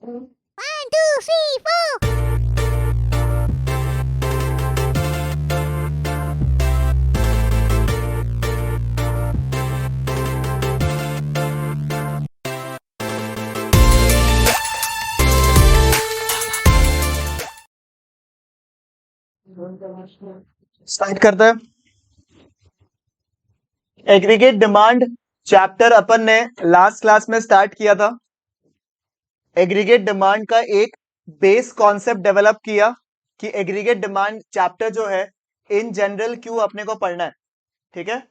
One, two, three, four. Start करते हैं। Aggregate demand chapter अपन ने लास्ट क्लास में स्टार्ट किया था। एग्रीगेट डिमांड का एक बेस कॉन्सेप्ट डेवलप किया कि एग्रीगेट डिमांड चैप्टर जो है इन जनरल क्यों अपने को पढ़ना है। ठीक है,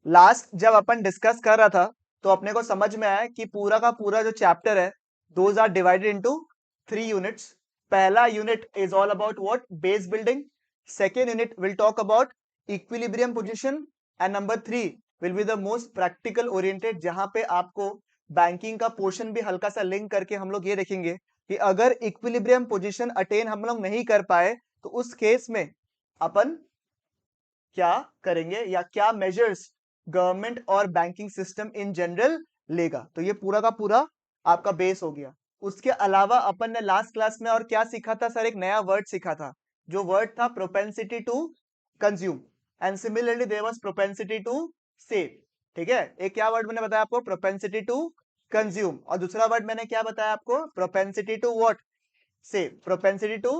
लास्ट जब अपन डिस्कस कर रहा था तो अपने को समझ में आया कि पूरा का पूरा जो चैप्टर है those are divided into 3 units. पहला unit is all about what base building, second unit will talk about equilibrium position and number 3 will be the most practical oriented, जहां पे आपको बैंकिंग का पोर्शन भी हल्का सा लिंक करके हम लोग ये देखेंगे कि अगर इक्विलिब्रियम पोजीशन अटेन हम लोग नहीं कर पाए तो उस केस में अपन क्या करेंगे या क्या मेजर्स गवर्नमेंट और बैंकिंग सिस्टम इन जनरल लेगा। तो ये पूरा का पूरा आपका बेस हो गया। उसके अलावा अपन ने लास्ट क्लास में और क्या सीखा था सर, एक नया वर्ड सीखा था, जो वर्ड था propensity to consume and similarly there was propensity to save. ठीक है, एक क्या वर्ड मैंने बताया आपको, प्रोपेंसिटी टू कंज्यूम, और दूसरा वर्ड मैंने क्या बताया आपको, propensity to what, save. Propensity to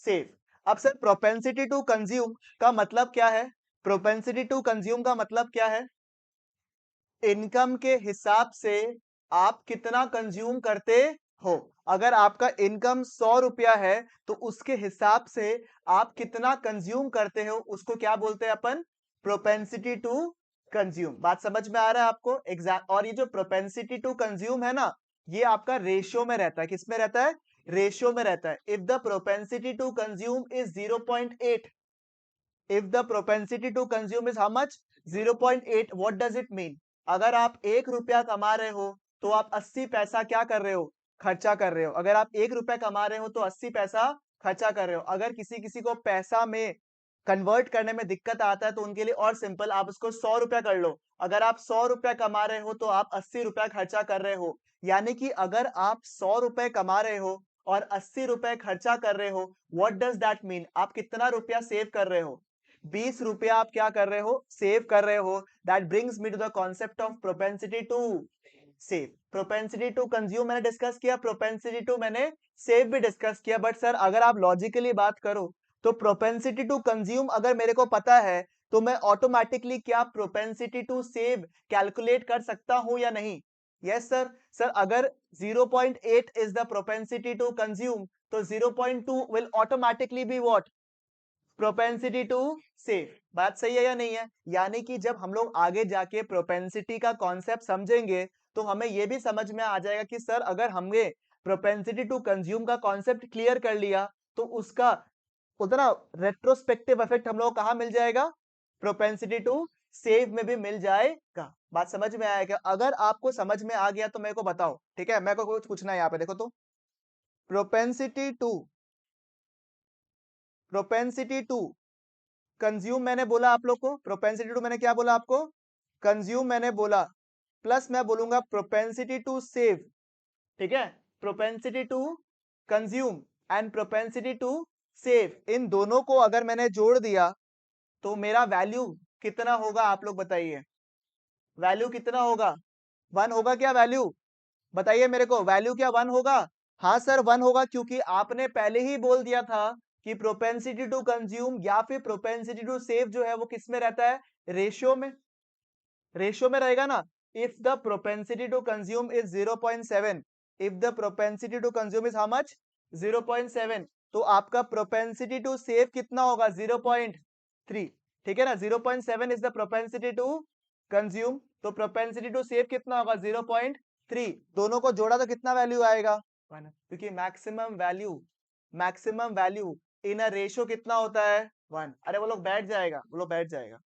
save. अब सर प्रोपेंसिटी टू कंज्यूम का मतलब क्या है, प्रोपेंसिटी टू कंज्यूम का मतलब क्या है, इनकम के हिसाब से आप कितना कंज्यूम करते हो। अगर आपका इनकम 100 रुपया है तो उसके हिसाब से आप कितना कंज्यूम करते हो उसको क्या बोलते हैं अपन, प्रोपेंसिटी टू कंज्यूम। बात समझ में आ रहा है आपको एग्जैक्ट। और ये जो प्रोपेंसिटी टू कंज्यूम है ना, ये आपका रेशियो में रहता है। किस में रहता है, रेशियो में रहता है। If the propensity to consume is 0.8, if the propensity to consume is how much, 0.8, what does it mean? अगर आप 1 रुपया कमा रहे हो तो आप 80 पैसा क्या कर रहे हो, खर्चा कर रहे हो। अगर आप 1 रुपया कमा रहे हो तो 80 पैसा खर्चा कर रहे हो। अगर किसी किसी को पैसा में कन्वर्ट करने में दिक्कत आता है तो उनके लिए और सिंपल, आप उसको 100 रुपया कर लो। अगर आप 100 रुपया कमा रहे हो तो आप 80 रुपया खर्चा कर रहे हो। यानी कि अगर आप 100 रुपए कमा रहे हो और 80 रुपए खर्चा कर रहे हो, व्हाट डज दैट मीन, आप कितना रुपया सेव कर रहे हो, 20 रुपया आप क्या कर रहे हो, सेव कर रहे हो। That brings me to the concept of propensity to save. Propensity to consume मैंने डिस्कस किया, प्रोपेंसिटी टू मैंने सेव भी डिस्कस किया। बट सर अगर आप लॉजिकली बात करो तो प्रोपेंसिटी टू कंज्यूम अगर मेरे को पता है तो मैं ऑटोमेटिकली क्या प्रोपेंसिटी टू सेव कैलकुलेट कर सकता हूं या नहीं। Yes sir. सर अगर 0.8 is the propensity to consume तो 0.2 will automatically be what, propensity to save. बात सही है या नहीं है। यानी कि जब हम लोग आगे जाके प्रोपेंसिटी का कॉन्सेप्ट समझेंगे तो हमें यह भी समझ में आ जाएगा कि सर अगर हमने प्रोपेंसिटी टू कंज्यूम का कॉन्सेप्ट क्लियर कर लिया तो उसका उतना रेट्रोस्पेक्टिव इफेक्ट हम लोग कहाँ मिल जाएगा, प्रोपेंसिटी टू सेव में भी मिल जाएगा। बात समझ में आएगा। अगर आपको समझ में आ गया तो मेरे को बताओ। ठीक है, मेरे को कुछ पूछना है यहाँ पे, देखो तो प्रोपेंसिटी टू कंज्यूम मैंने बोला आप लोग को, प्रोपेंसिटी टू मैंने क्या बोला आपको, कंज्यूम मैंने बोला, प्लस मैं बोलूंगा प्रोपेंसिटी टू सेव। ठीक है, propensity to consume and propensity to save, इन दोनों को अगर मैंने जोड़ दिया तो मेरा वैल्यू कितना होगा, आप लोग बताइए। वैल्यू कितना होगा, 1 होगा क्या वैल्यू, बताइए मेरे को, वैल्यू क्या 1 होगा। हाँ सर 1 होगा, क्योंकि आपने पहले ही बोल दिया था कि प्रोपेंसिटी टू कंज्यूम या फिर प्रोपेंसिटी टू सेव जो है वो किस में रहता है, रेशियो में। रेशियो में रहेगा ना। If the propensity to consume is 0.7, if the propensity to consume is how much, 0.7, तो आपका प्रोपेंसिटी टू सेव कितना होगा, 0.3। ठीक है ना, 0.7 is the propensity to consume, तो प्रोपेंसिटी टू सेव कितना होगा, 0.3। दोनों को जोड़ा तो कितना वैल्यू आएगा, 1। क्योंकि maximum value in a ratio कितना होता है, 1। अरे वो लोग बैठ जाएगा, वो लोग बैठ जाएगा,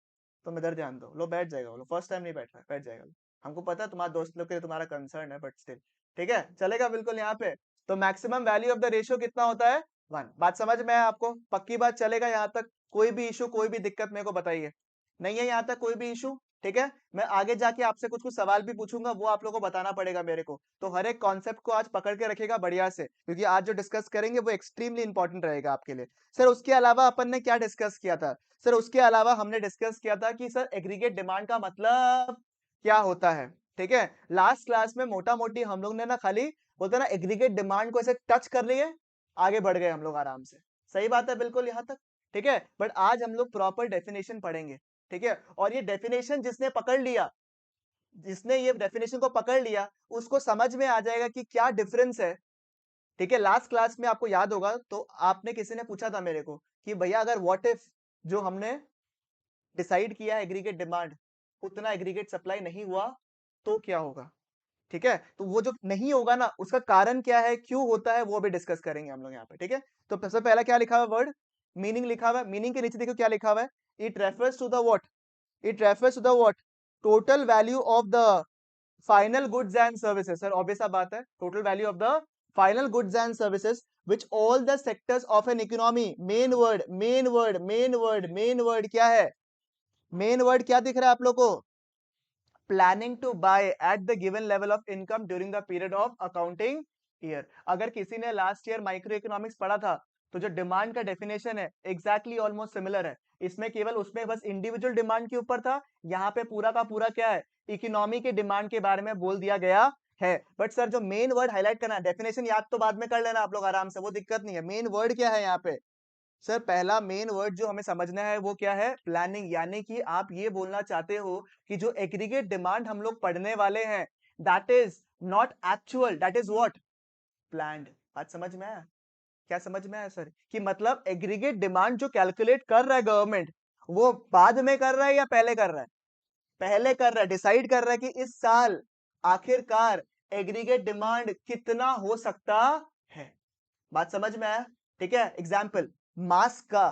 तुम इधर ध्यान दो, लो बैठ जाएगा, वो लोग फर्स्ट टाइम नहीं बैठ रहा है, बैठ जाएगा। हमको पता है तुम्हारे दोस्त लोग के लिए तुम्हारा कंसर्न है, बट स्टिल ठीक है, चलेगा बिल्कुल यहाँ पे। तो maximum value of the ratio कितना होता है, 1। बात समझ में है आपको, पक्की बात, चलेगा यहाँ तक, कोई भी इशू कोई भी दिक्कत मेरे को बताइए, नहीं है यहाँ तक कोई भी इशू। ठीक है, मैं आगे जाके आपसे कुछ कुछ सवाल भी पूछूंगा, वो आप लोगों को बताना पड़ेगा मेरे को। तो हर एक कॉन्सेप्ट को आज पकड़ के रखेगा बढ़िया से, क्योंकि आज जो डिस्कस करेंगे वो एक्सट्रीमली इंपॉर्टेंट रहेगा आपके लिए। सर उसके अलावा अपन ने क्या डिस्कस किया था? सर उसके अलावा हमने डिस्कस किया था कि सर एग्रीगेट डिमांड का मतलब क्या होता है। ठीक है, लास्ट क्लास में मोटा मोटी हम लोग ने ना खाली बोलते ना एग्रीगेट डिमांड को ऐसे टच कर लिए, आगे बढ़ गए हम लोग आराम से। सही बात है बिल्कुल यहाँ तक। ठीक है, बट आज हम लोग प्रॉपर डेफिनेशन पढ़ेंगे। ठीक है, और ये डेफिनेशन जिसने पकड़ लिया, जिसने ये डेफिनेशन को पकड़ लिया, उसको समझ में आ जाएगा कि क्या डिफरेंस है। ठीक है, लास्ट क्लास में आपको याद होगा तो आपने किसी ने पूछा था मेरे को कि भैया अगर व्हाट इफ जो हमने डिसाइड किया एग्रीगेट डिमांड उतना एग्रीगेट सप्लाई नहीं हुआ तो क्या होगा। ठीक है, तो वो जो नहीं होगा ना उसका कारण क्या है, क्यों होता है, वो भी डिस्कस करेंगे हम लोग यहाँ पे। ठीक है, तो सबसे पहला क्या लिखा हुआ वर्ड, मीनिंग लिखा हुआ है। मीनिंग के नीचे देखो क्या लिखा हुआ है, it refers to the what, it refers to the what, total value of the final goods and services. Sir obvious सा बात है, total value of the final goods and services which all the sectors of an economy. Main word, main word, main word, main word क्या है, main word क्या दिख रहा है आप लोग को, planning to buy at the given level of income during the period of accounting year. अगर किसी ने लास्ट ईयर माइक्रो इकोनॉमिक्स पढ़ा था तो जो डिमांड का डेफिनेशन है एग्जैक्टली ऑलमोस्ट सिमिलर है। इसमें केवल उसमें बस इंडिविजुअल डिमांड के ऊपर था, यहाँ पे पूरा का पूरा क्या है, इकोनॉमी के डिमांड के बारे में बोल दिया गया है। बट सर जो मेन वर्ड हाईलाइट करना है, डेफिनेशन याद तो बाद में कर लेना आप लोग आराम से, वो दिक्कत नहीं है। मेन वर्ड क्या है यहाँ पे, सर पहला मेन वर्ड जो हमें समझना है वो क्या है, प्लानिंग। यानी कि आप ये बोलना चाहते हो कि जो एग्रीगेट डिमांड हम लोग पढ़ने वाले हैं that is not actual, that is what, planned. बात समझ में आया, क्या समझ में आया सर, कि मतलब एग्रीगेट डिमांड जो कैलकुलेट कर रहा है गवर्नमेंट, वो बाद में कर रहा है या पहले कर रहा है, पहले कर रहा है, डिसाइड कर रहा है कि इस साल आखिरकार एग्रीगेट डिमांड कितना हो सकता है। बात समझ में आया। ठीक है, एग्जाम्पल, मास्क का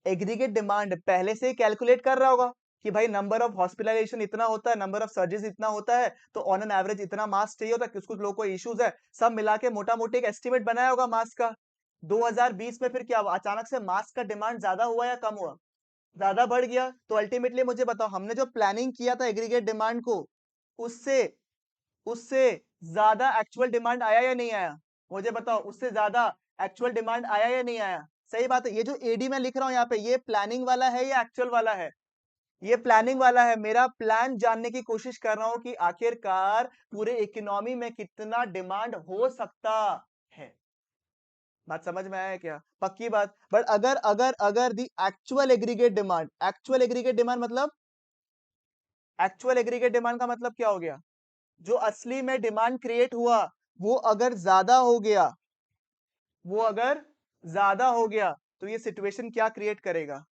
एग्रीगेट डिमांड पहले से कैलकुलेट कर रहा होगा कि भाई नंबर ऑफ हॉस्पिटलाइजेशन इतना होता है, नंबर ऑफ सर्जरीज इतना होता है, तो ऑन एन एवरेज इतना मास्क चाहिए होता है, कुछ कुछ लोगों को इश्यूज है, सब मिला के मोटा मोटी एक एस्टिमेट बनाया होगा मास्क का। 2020 में फिर क्या हुआ, अचानक से मास्क का डिमांड ज्यादा हुआ या कम हुआ, ज्यादा बढ़ गया। तो अल्टीमेटली मुझे बताओ, हमने जो प्लानिंग किया था एग्रीगेट डिमांड को, उससे उससे ज्यादा एक्चुअल डिमांड आया या नहीं आया, मुझे बताओ, उससे ज्यादा एक्चुअल डिमांड आया या नहीं आया। सही बात है, ये जो एडी मैं लिख रहा हूं यहाँ पे, ये प्लानिंग वाला है या एक्चुअल वाला है, ये प्लानिंग वाला है। मेरा प्लान जानने की कोशिश कर रहा हूं कि आखिरकार पूरे इकोनॉमी में कितना डिमांड हो सकता है। बात समझ में आया क्या, पक्की बात। बट अगर अगर अगर the actual aggregate demand, actual aggregate demand मतलब, एक्चुअल एग्रीगेट डिमांड का मतलब क्या हो गया, जो असली में डिमांड क्रिएट हुआ वो अगर ज्यादा हो गया, वो अगर ज्यादा हो गया, तो ये सिचुएशन क्या क्रिएट करेगा,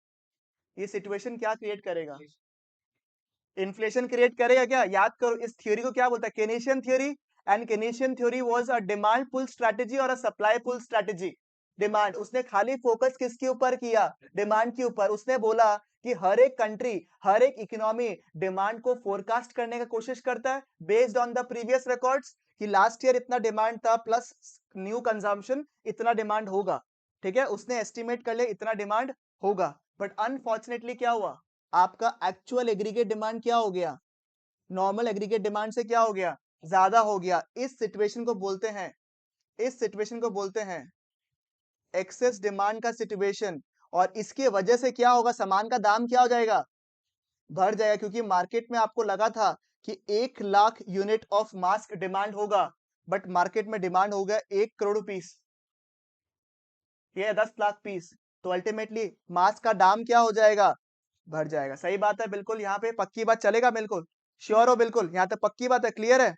ये सिचुएशन क्या क्रिएट करेगा, इन्फ्लेशन क्रिएट करेगा क्या। याद करो इस थ्योरी को क्या बोलता है, Keynesian theory. And Keynesian theory was a demand pull strategy और a supply pull strategy. Demand, उसने खाली फोकस किसके ऊपर किया, डिमांड के ऊपर। उसने बोला कि हर एक कंट्री, हर एक इकोनॉमी डिमांड को फोरकास्ट करने की कोशिश करता है based on the previous records, कि लास्ट ईयर इतना डिमांड था प्लस न्यू कंजम्पशन इतना डिमांड होगा। ठीक है, उसने एस्टिमेट कर लिया इतना डिमांड होगा। बट अनफॉर्चुनेटली क्या हुआ, आपका एक्चुअल एग्रीगेट डिमांड क्या हो गया, नॉर्मल एग्रीगेट डिमांड से क्या हो गया, ज्यादा हो गया। इस सिचुएशन को बोलते हैं, इस सिचुएशन को बोलते हैं एक्सेस डिमांड का सिचुएशन। और इसके वजह से क्या होगा, सामान का दाम क्या हो जाएगा, बढ़ जाएगा। क्योंकि मार्केट में आपको लगा था कि 1 lakh unit of mask demand होगा, बट मार्केट में डिमांड हो गया 1 करोड़ पीस, ये 10 लाख पीस। तो अल्टीमेटली मास्क का दाम क्या हो जाएगा, बढ़ जाएगा। सही बात है बिल्कुल, यहाँ पे पक्की बात चलेगा, बिल्कुल श्योर हो, बिल्कुल यहाँ तक पक्की बात है, क्लियर है।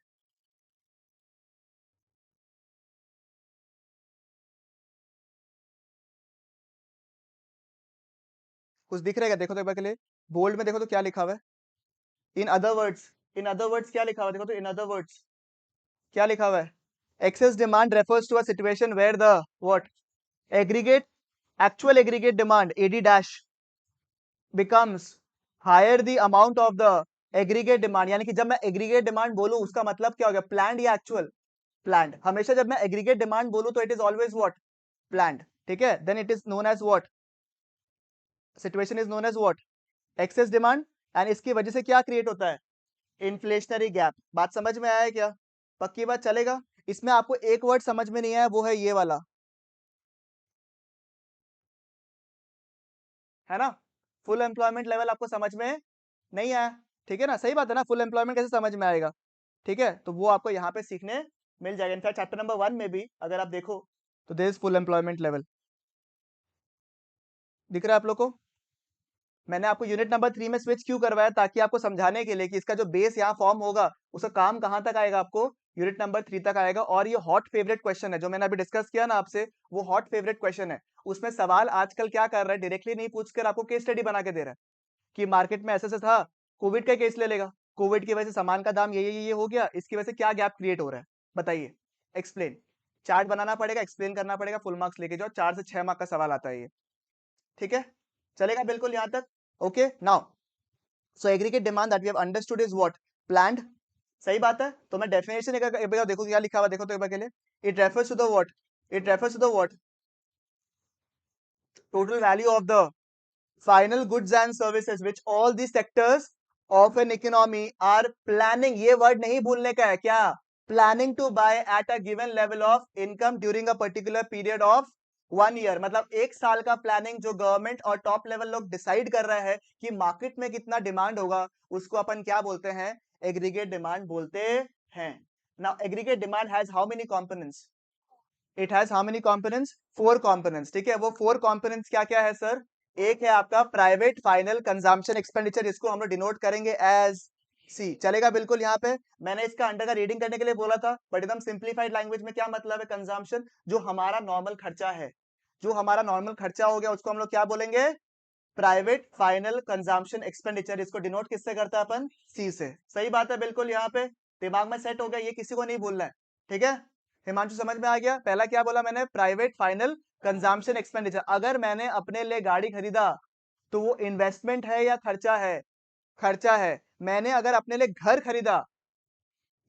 कुछ दिख रहेगा, देखो तो एक बार के लिए बोल्ड में देखो तो क्या लिखा हुआ है, in other words, in other words क्या लिखा हुआ है, देखो तो इन अदर वर्ड्स क्या लिखा हुआ है, excess demand refers to a situation where the what, aggregate, actual aggregate demand AD dash becomes higher the amount of the aggregate demand. यानी कि जब मैं एग्रीगेट डिमांड बोलूं उसका मतलब क्या हो गया, प्लान्ड या एक्चुअल, प्लान्ड। हमेशा जब मैं एग्रीगेट डिमांड बोलूं तो it is always what, planned. ठीक है, then it is known as what, situation is known as what, excess demand and इसकी वजह से क्या क्रिएट होता है, इन्फ्लेशनरी गैप। बात समझ में आया क्या, पक्की बात, चलेगा। इसमें आपको एक वर्ड समझ में नहीं आया, वो है ये वाला, है ना, फुल एम्प्लॉयमेंट लेवल आपको समझ में नहीं आया, ठीक है ना, सही बात है ना, फुल एम्प्लॉयमेंट कैसे समझ में आएगा, ठीक है, तो वो आपको यहाँ पे सीखने मिल जाएगा। इनफैक्ट चैप्टर नंबर 1 में भी अगर आप देखो तो there is full employment level, दिख रहा है आप लोग को। मैंने आपको यूनिट नंबर 3 में स्विच क्यों करवाया, ताकि आपको समझाने के लिए कि इसका जो बेस यहाँ फॉर्म होगा उसका काम कहाँ तक आएगा, आपको यूनिट नंबर 3 तक आएगा। और ये हॉट फेवरेट क्वेश्चन है जो मैंने अभी डिस्कस किया ना आपसे, वो हॉट फेवरेट क्वेश्चन है। उसमें सवाल आजकल क्या कर रहा है, डायरेक्टली नहीं पूछकर आपको केस स्टडी बना के दे रहा है कि मार्केट में ऐसे ऐसे था, कोविड का केस ले लेगा, कोविड की वजह से सामान का दाम ये हो गया, इसकी वजह से क्या गैप क्रिएट हो रहा है, बताइए, एक्सप्लेन। चार्ट बनाना पड़ेगा, एक्सप्लेन करना पड़ेगा, फुल मार्क्स लेके जाओ, 4 से 6 मार्क का सवाल आता है ये, ठीक है, चलेगा बिल्कुल यहाँ तक। Okay now, so aggregate demand that we have understood is what, planned, सही बात है। तो मैं डेफिनेशन एक बार देखो क्या लिखा हुआ, देखो तो एक बार के लिए, it refers to the what, it refers to the what, total value of the final goods and services which all the sectors of an economy are planning, ये word नहीं भूलने का है क्या, planning to buy at a given level of income during a particular period of 1 year, मतलब एक साल का प्लानिंग जो गवर्नमेंट और टॉप लेवल लोग डिसाइड कर रहे हैं कि मार्केट में कितना डिमांड होगा, उसको अपन क्या बोलते हैं, एग्रीगेट डिमांड बोलते हैं। Now aggregate demand has how many components, it has how many components, 4 components, ठीक है, वो 4 कंपोनेंट्स क्या क्या है सर, एक है आपका प्राइवेट फाइनल कंजम्पशन एक्सपेंडिचर, इसको हम लोग डिनोट करेंगे एज सी, चलेगा बिल्कुल। यहाँ पे मैंने इसका अंडर का रीडिंग करने के लिए बोला था, बट एकदम सिंप्लीफाइड लैंग्वेज में क्या मतलब है, कंजम्पशन जो हमारा नॉर्मल खर्चा है, जो हमारा नॉर्मल खर्चा हो गया उसको हम लोग क्या बोलेंगे, प्राइवेट फाइनल कंजम्पशन एक्सपेंडिचर, इसको डिनोट किससे करता है अपन, सी से, सही बात है बिल्कुल, यहाँ पे दिमाग में सेट हो गया, ये किसी को नहीं भूलना है, ठीक है। हिमांशु समझ में आ गया, पहला क्या बोला मैंने, प्राइवेट फाइनल कंजम्पशन एक्सपेंडिचर, अगर मैंने अपने लिए गाड़ी खरीदा तो वो इन्वेस्टमेंट है या खर्चा है, खर्चा है। मैंने अगर अपने लिए घर खरीदा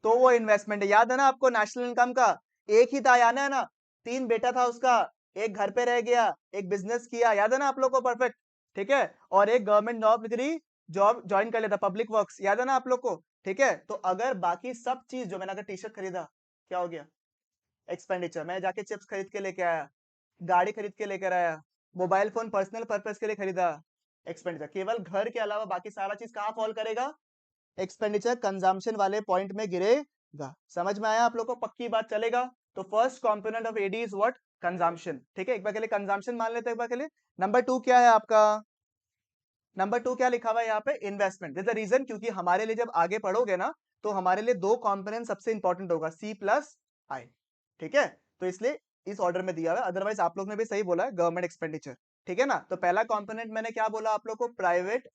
तो वो इन्वेस्टमेंट है, याद है ना आपको नेशनल इनकम का, एक ही था, याद है ना, 3 बेटा था उसका, एक घर पे रह गया, एक बिजनेस किया, याद है ना आप लोग को, परफेक्ट, ठीक है, और एक गवर्नमेंट नौकरी जॉब ज्वाइन कर लेता, पब्लिक वर्क्स, याद है ना आप लोग को, ठीक है। तो अगर बाकी सब चीज जो मैंने अगर टी शर्ट खरीदा, क्या हो गया, एक्सपेंडिचर, मैं जाके चिप्स खरीद के लेके आया, गाड़ी खरीद के लेकर आया, मोबाइल फोन पर्सनल पर्पस के लिए खरीदा, एक्सपेंडिचर। केवल घर के अलावा बाकी सारा चीज कहाँ फॉल करेगा, एक्सपेंडिचर कंजम्पशन वाले पॉइंट में गिरेगा, समझ में आया आप लोग को, पक्की बात, चलेगा। तो first component of AD is what, consumption, ठीक है, एक बार के लिए कंजम्पशन मान लेते हैं, एक बार के लिए। नंबर 2 क्या है आपका, नंबर 2 क्या लिखा हुआ है यहाँ पे, इन्वेस्टमेंट, दिस द रीजन, क्योंकि हमारे लिए जब आगे पढ़ोगे ना तो हमारे लिए 2 कंपोनेंट सबसे इंपॉर्टेंट होगा, सी प्लस आई, ठीक है, तो इसलिए इस ऑर्डर में दिया हुआ है, अदरवाइज आप लोग ने भी सही बोला है, गवर्नमेंट एक्सपेंडिचर, ठीक है ना। तो पहला कंपोनेंट मैंने क्या बोला आप लोग को, प्राइवेट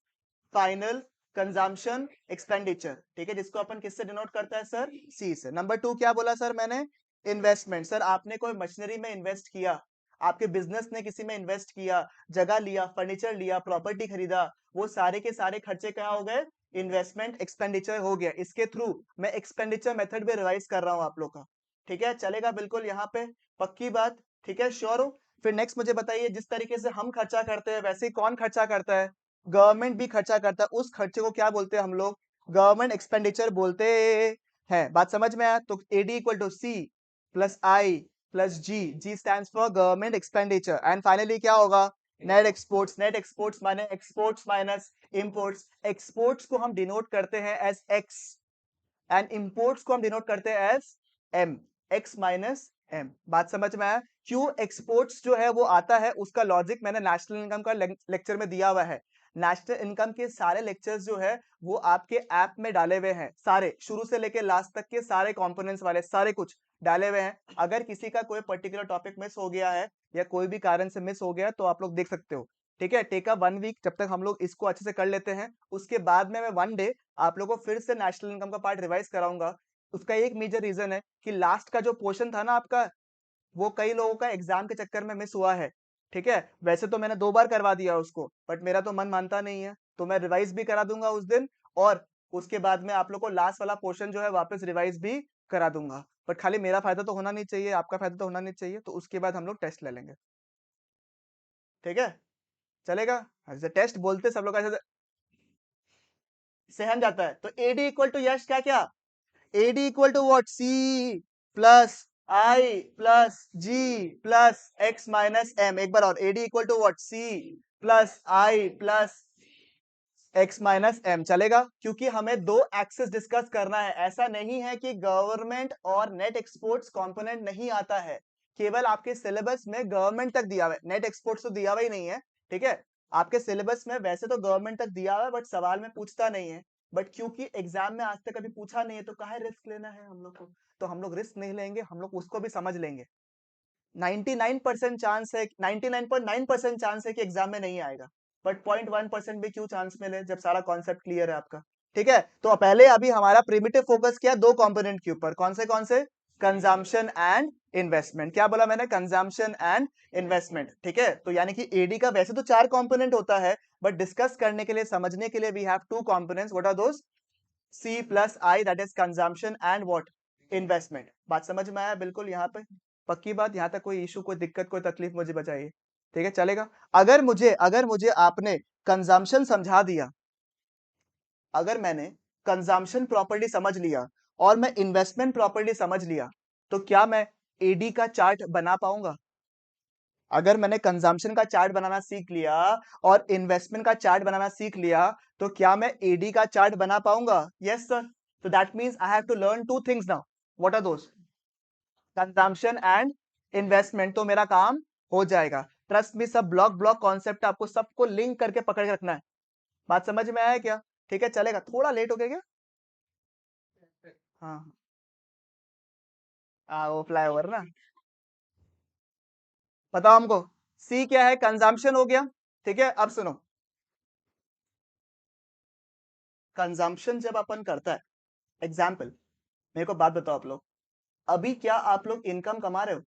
फाइनल कंजम्पशन एक्सपेंडिचर, ठीक है, जिसको अपन किससे डिनोट करता है सर, सी से। नंबर 2 क्या बोला सर मैंने, इन्वेस्टमेंट, सर आपने कोई मशीनरी में इन्वेस्ट किया, आपके बिजनेस ने किसी में इन्वेस्ट किया, जगह लिया, फर्नीचर लिया, प्रॉपर्टी खरीदा, वो सारे के सारे खर्चे क्या हो गए, इन्वेस्टमेंट एक्सपेंडिचर हो गया, इसके थ्रू मैं एक्सपेंडिचर मेथड भी रिवाइज कर रहा हूं आप लोग का, ठीक है, चलेगा बिल्कुल यहाँ पे, पक्की बात, ठीक है, श्योर हो। फिर नेक्स्ट मुझे बताइए, जिस तरीके से हम खर्चा करते हैं वैसे ही कौन खर्चा करता है, गवर्नमेंट भी खर्चा करता है, उस खर्चे को क्या बोलते हैं हम लोग, गवर्नमेंट एक्सपेंडिचर बोलते हैं, बात समझ में आया। तो AD equal to C plus I plus G, G stands for government expenditure, and finally क्या होगा, नेट एक्सपोर्ट्स, नेट एक्सपोर्ट्स माने एक्सपोर्ट्स माइनस इंपोर्ट्स, एक्सपोर्ट्स को हम डिनोट करते हैं एज एक्स एंड इंपोर्ट्स को हम डिनोट करते हैं as M, X minus M, बात समझ में आया। क्यों एक्सपोर्ट्स जो है वो आता है, उसका लॉजिक मैंने नेशनल इनकम का लेक्चर में दिया हुआ है, नेशनल इनकम के सारे लेक्चर्स जो है वो आपके ऐप में डाले हुए हैं, सारे शुरू से लेके लास्ट तक के सारे कंपोनेंट्स वाले सारे कुछ डाले हुए हैं, अगर किसी का कोई पर्टिकुलर टॉपिक मिस हो गया है या कोई भी कारण से मिस हो गया तो आप लोग देख सकते हो, ठीक है, टेक अ 1 वीक, जब तक हम लोग इसको अच्छे से कर लेते हैं, उसके बाद में मैं 1 डे आप लोगों को फिर से नेशनल इनकम का पार्ट रिवाइज कराऊंगा। उसका एक मेजर रीजन है कि लास्ट का जो पोर्शन था ना आपका, वो कई लोगों का एग्जाम के चक्कर में मिस हुआ है, ठीक है, वैसे तो मैंने 2 बार करवा दिया उसको, बट मेरा तो मन मानता नहीं है, तो मैं रिवाइज भी करा दूंगा उस दिन, और उसके बाद में आप लोग को लास्ट वाला पोर्शन जो है वापस रिवाइज भी करा दूंगा, बट खाली मेरा फायदा तो होना नहीं चाहिए, आपका फायदा तो होना नहीं चाहिए, तो उसके बाद हम लोग टेस्ट ले लेंगे, ठीक है, चलेगा। टेस्ट बोलते सब लोग ऐसे, सहम जाता है। तो एडी इक्वल टू यश क्या क्या, AD equal to what, C plus I plus G plus X minus M. एक बार और, AD equal to what, C plus I plus X minus M. चलेगा, क्योंकि हमें दो एक्सेस डिस्कस करना है। ऐसा नहीं है कि गवर्नमेंट और नेट एक्सपोर्ट्स कंपोनेंट नहीं आता है, केवल आपके सिलेबस में गवर्नमेंट तक दिया हुआ है, नेट एक्सपोर्ट्स तो दिया हुआ ही नहीं है। ठीक है, आपके सिलेबस में वैसे तो गवर्नमेंट तक दिया हुआ है, बट सवाल में पूछता नहीं है। बट क्योंकि एग्जाम में आज तक कभी पूछा नहीं है, तो काहे रिस्क लेना है हम लोग को। तो हम लोग रिस्क नहीं लेंगे, हम लोग उसको भी समझ लेंगे। 99% चांस है, 99.9% चांस है कि एग्जाम में नहीं आएगा, बट 0.1% भी क्यों चांस मिले जब सारा कॉन्सेप्ट क्लियर है आपका। ठीक है, तो पहले अभी हमारा प्रिमिटिव फोकस किया दो कंपोनेंट के ऊपर, कौन से, कंजम्पशन एंड इन्वेस्टमेंट। क्या बोला मैंने, कंजम्पशन एंड इन्वेस्टमेंट। ठीक है, तो यानी कि एडी का वैसे तो 4 कंपोनेंट होता है, बट डिस्कस करने के लिए, समझने के लिए we have 2 components. What are those, C plus I, that is consumption and what, investment. बात समझ में आया बिल्कुल यहाँ पे, पक्की बात, यहाँ तक कोई इशू, कोई दिक्कत, कोई तकलीफ मुझे बताइए। ठीक है, चलेगा। अगर मुझे आपने कंजम्पशन समझा दिया, अगर मैंने कंजम्पशन प्रॉपर्ली समझ लिया और मैं इन्वेस्टमेंट प्रॉपर्ली समझ लिया, तो क्या मैं एडी का चार्ट बना पाऊंगा। अगर मैंने कंजम्पशन का चार्ट बनाना सीख लिया और इन्वेस्टमेंट का चार्ट बनाना सीख लिया, तो क्या मैं एडी का चार्ट बना पाऊंगा। Yes sir. तो that means I have to learn 2 things now. What are those, consumption and investment. तो मेरा काम हो जाएगा। ट्रस्ट मी, सब ब्लॉक ब्लॉक कॉन्सेप्ट आपको सबको लिंक करके पकड़ के रखना है। बात समझ में आया क्या। ठीक है, चलेगा। थोड़ा लेट हो गया क्या। हाँ, वो फ्लाईओवर ना। बताओ हमको, सी क्या है, कंजम्पशन हो गया। ठीक है, अब सुनो, कंजम्पशन जब अपन करता है, एग्जाम्पल, मेरे को बात बताओ आप लोग, अभी क्या आप लोग इनकम कमा रहे हो,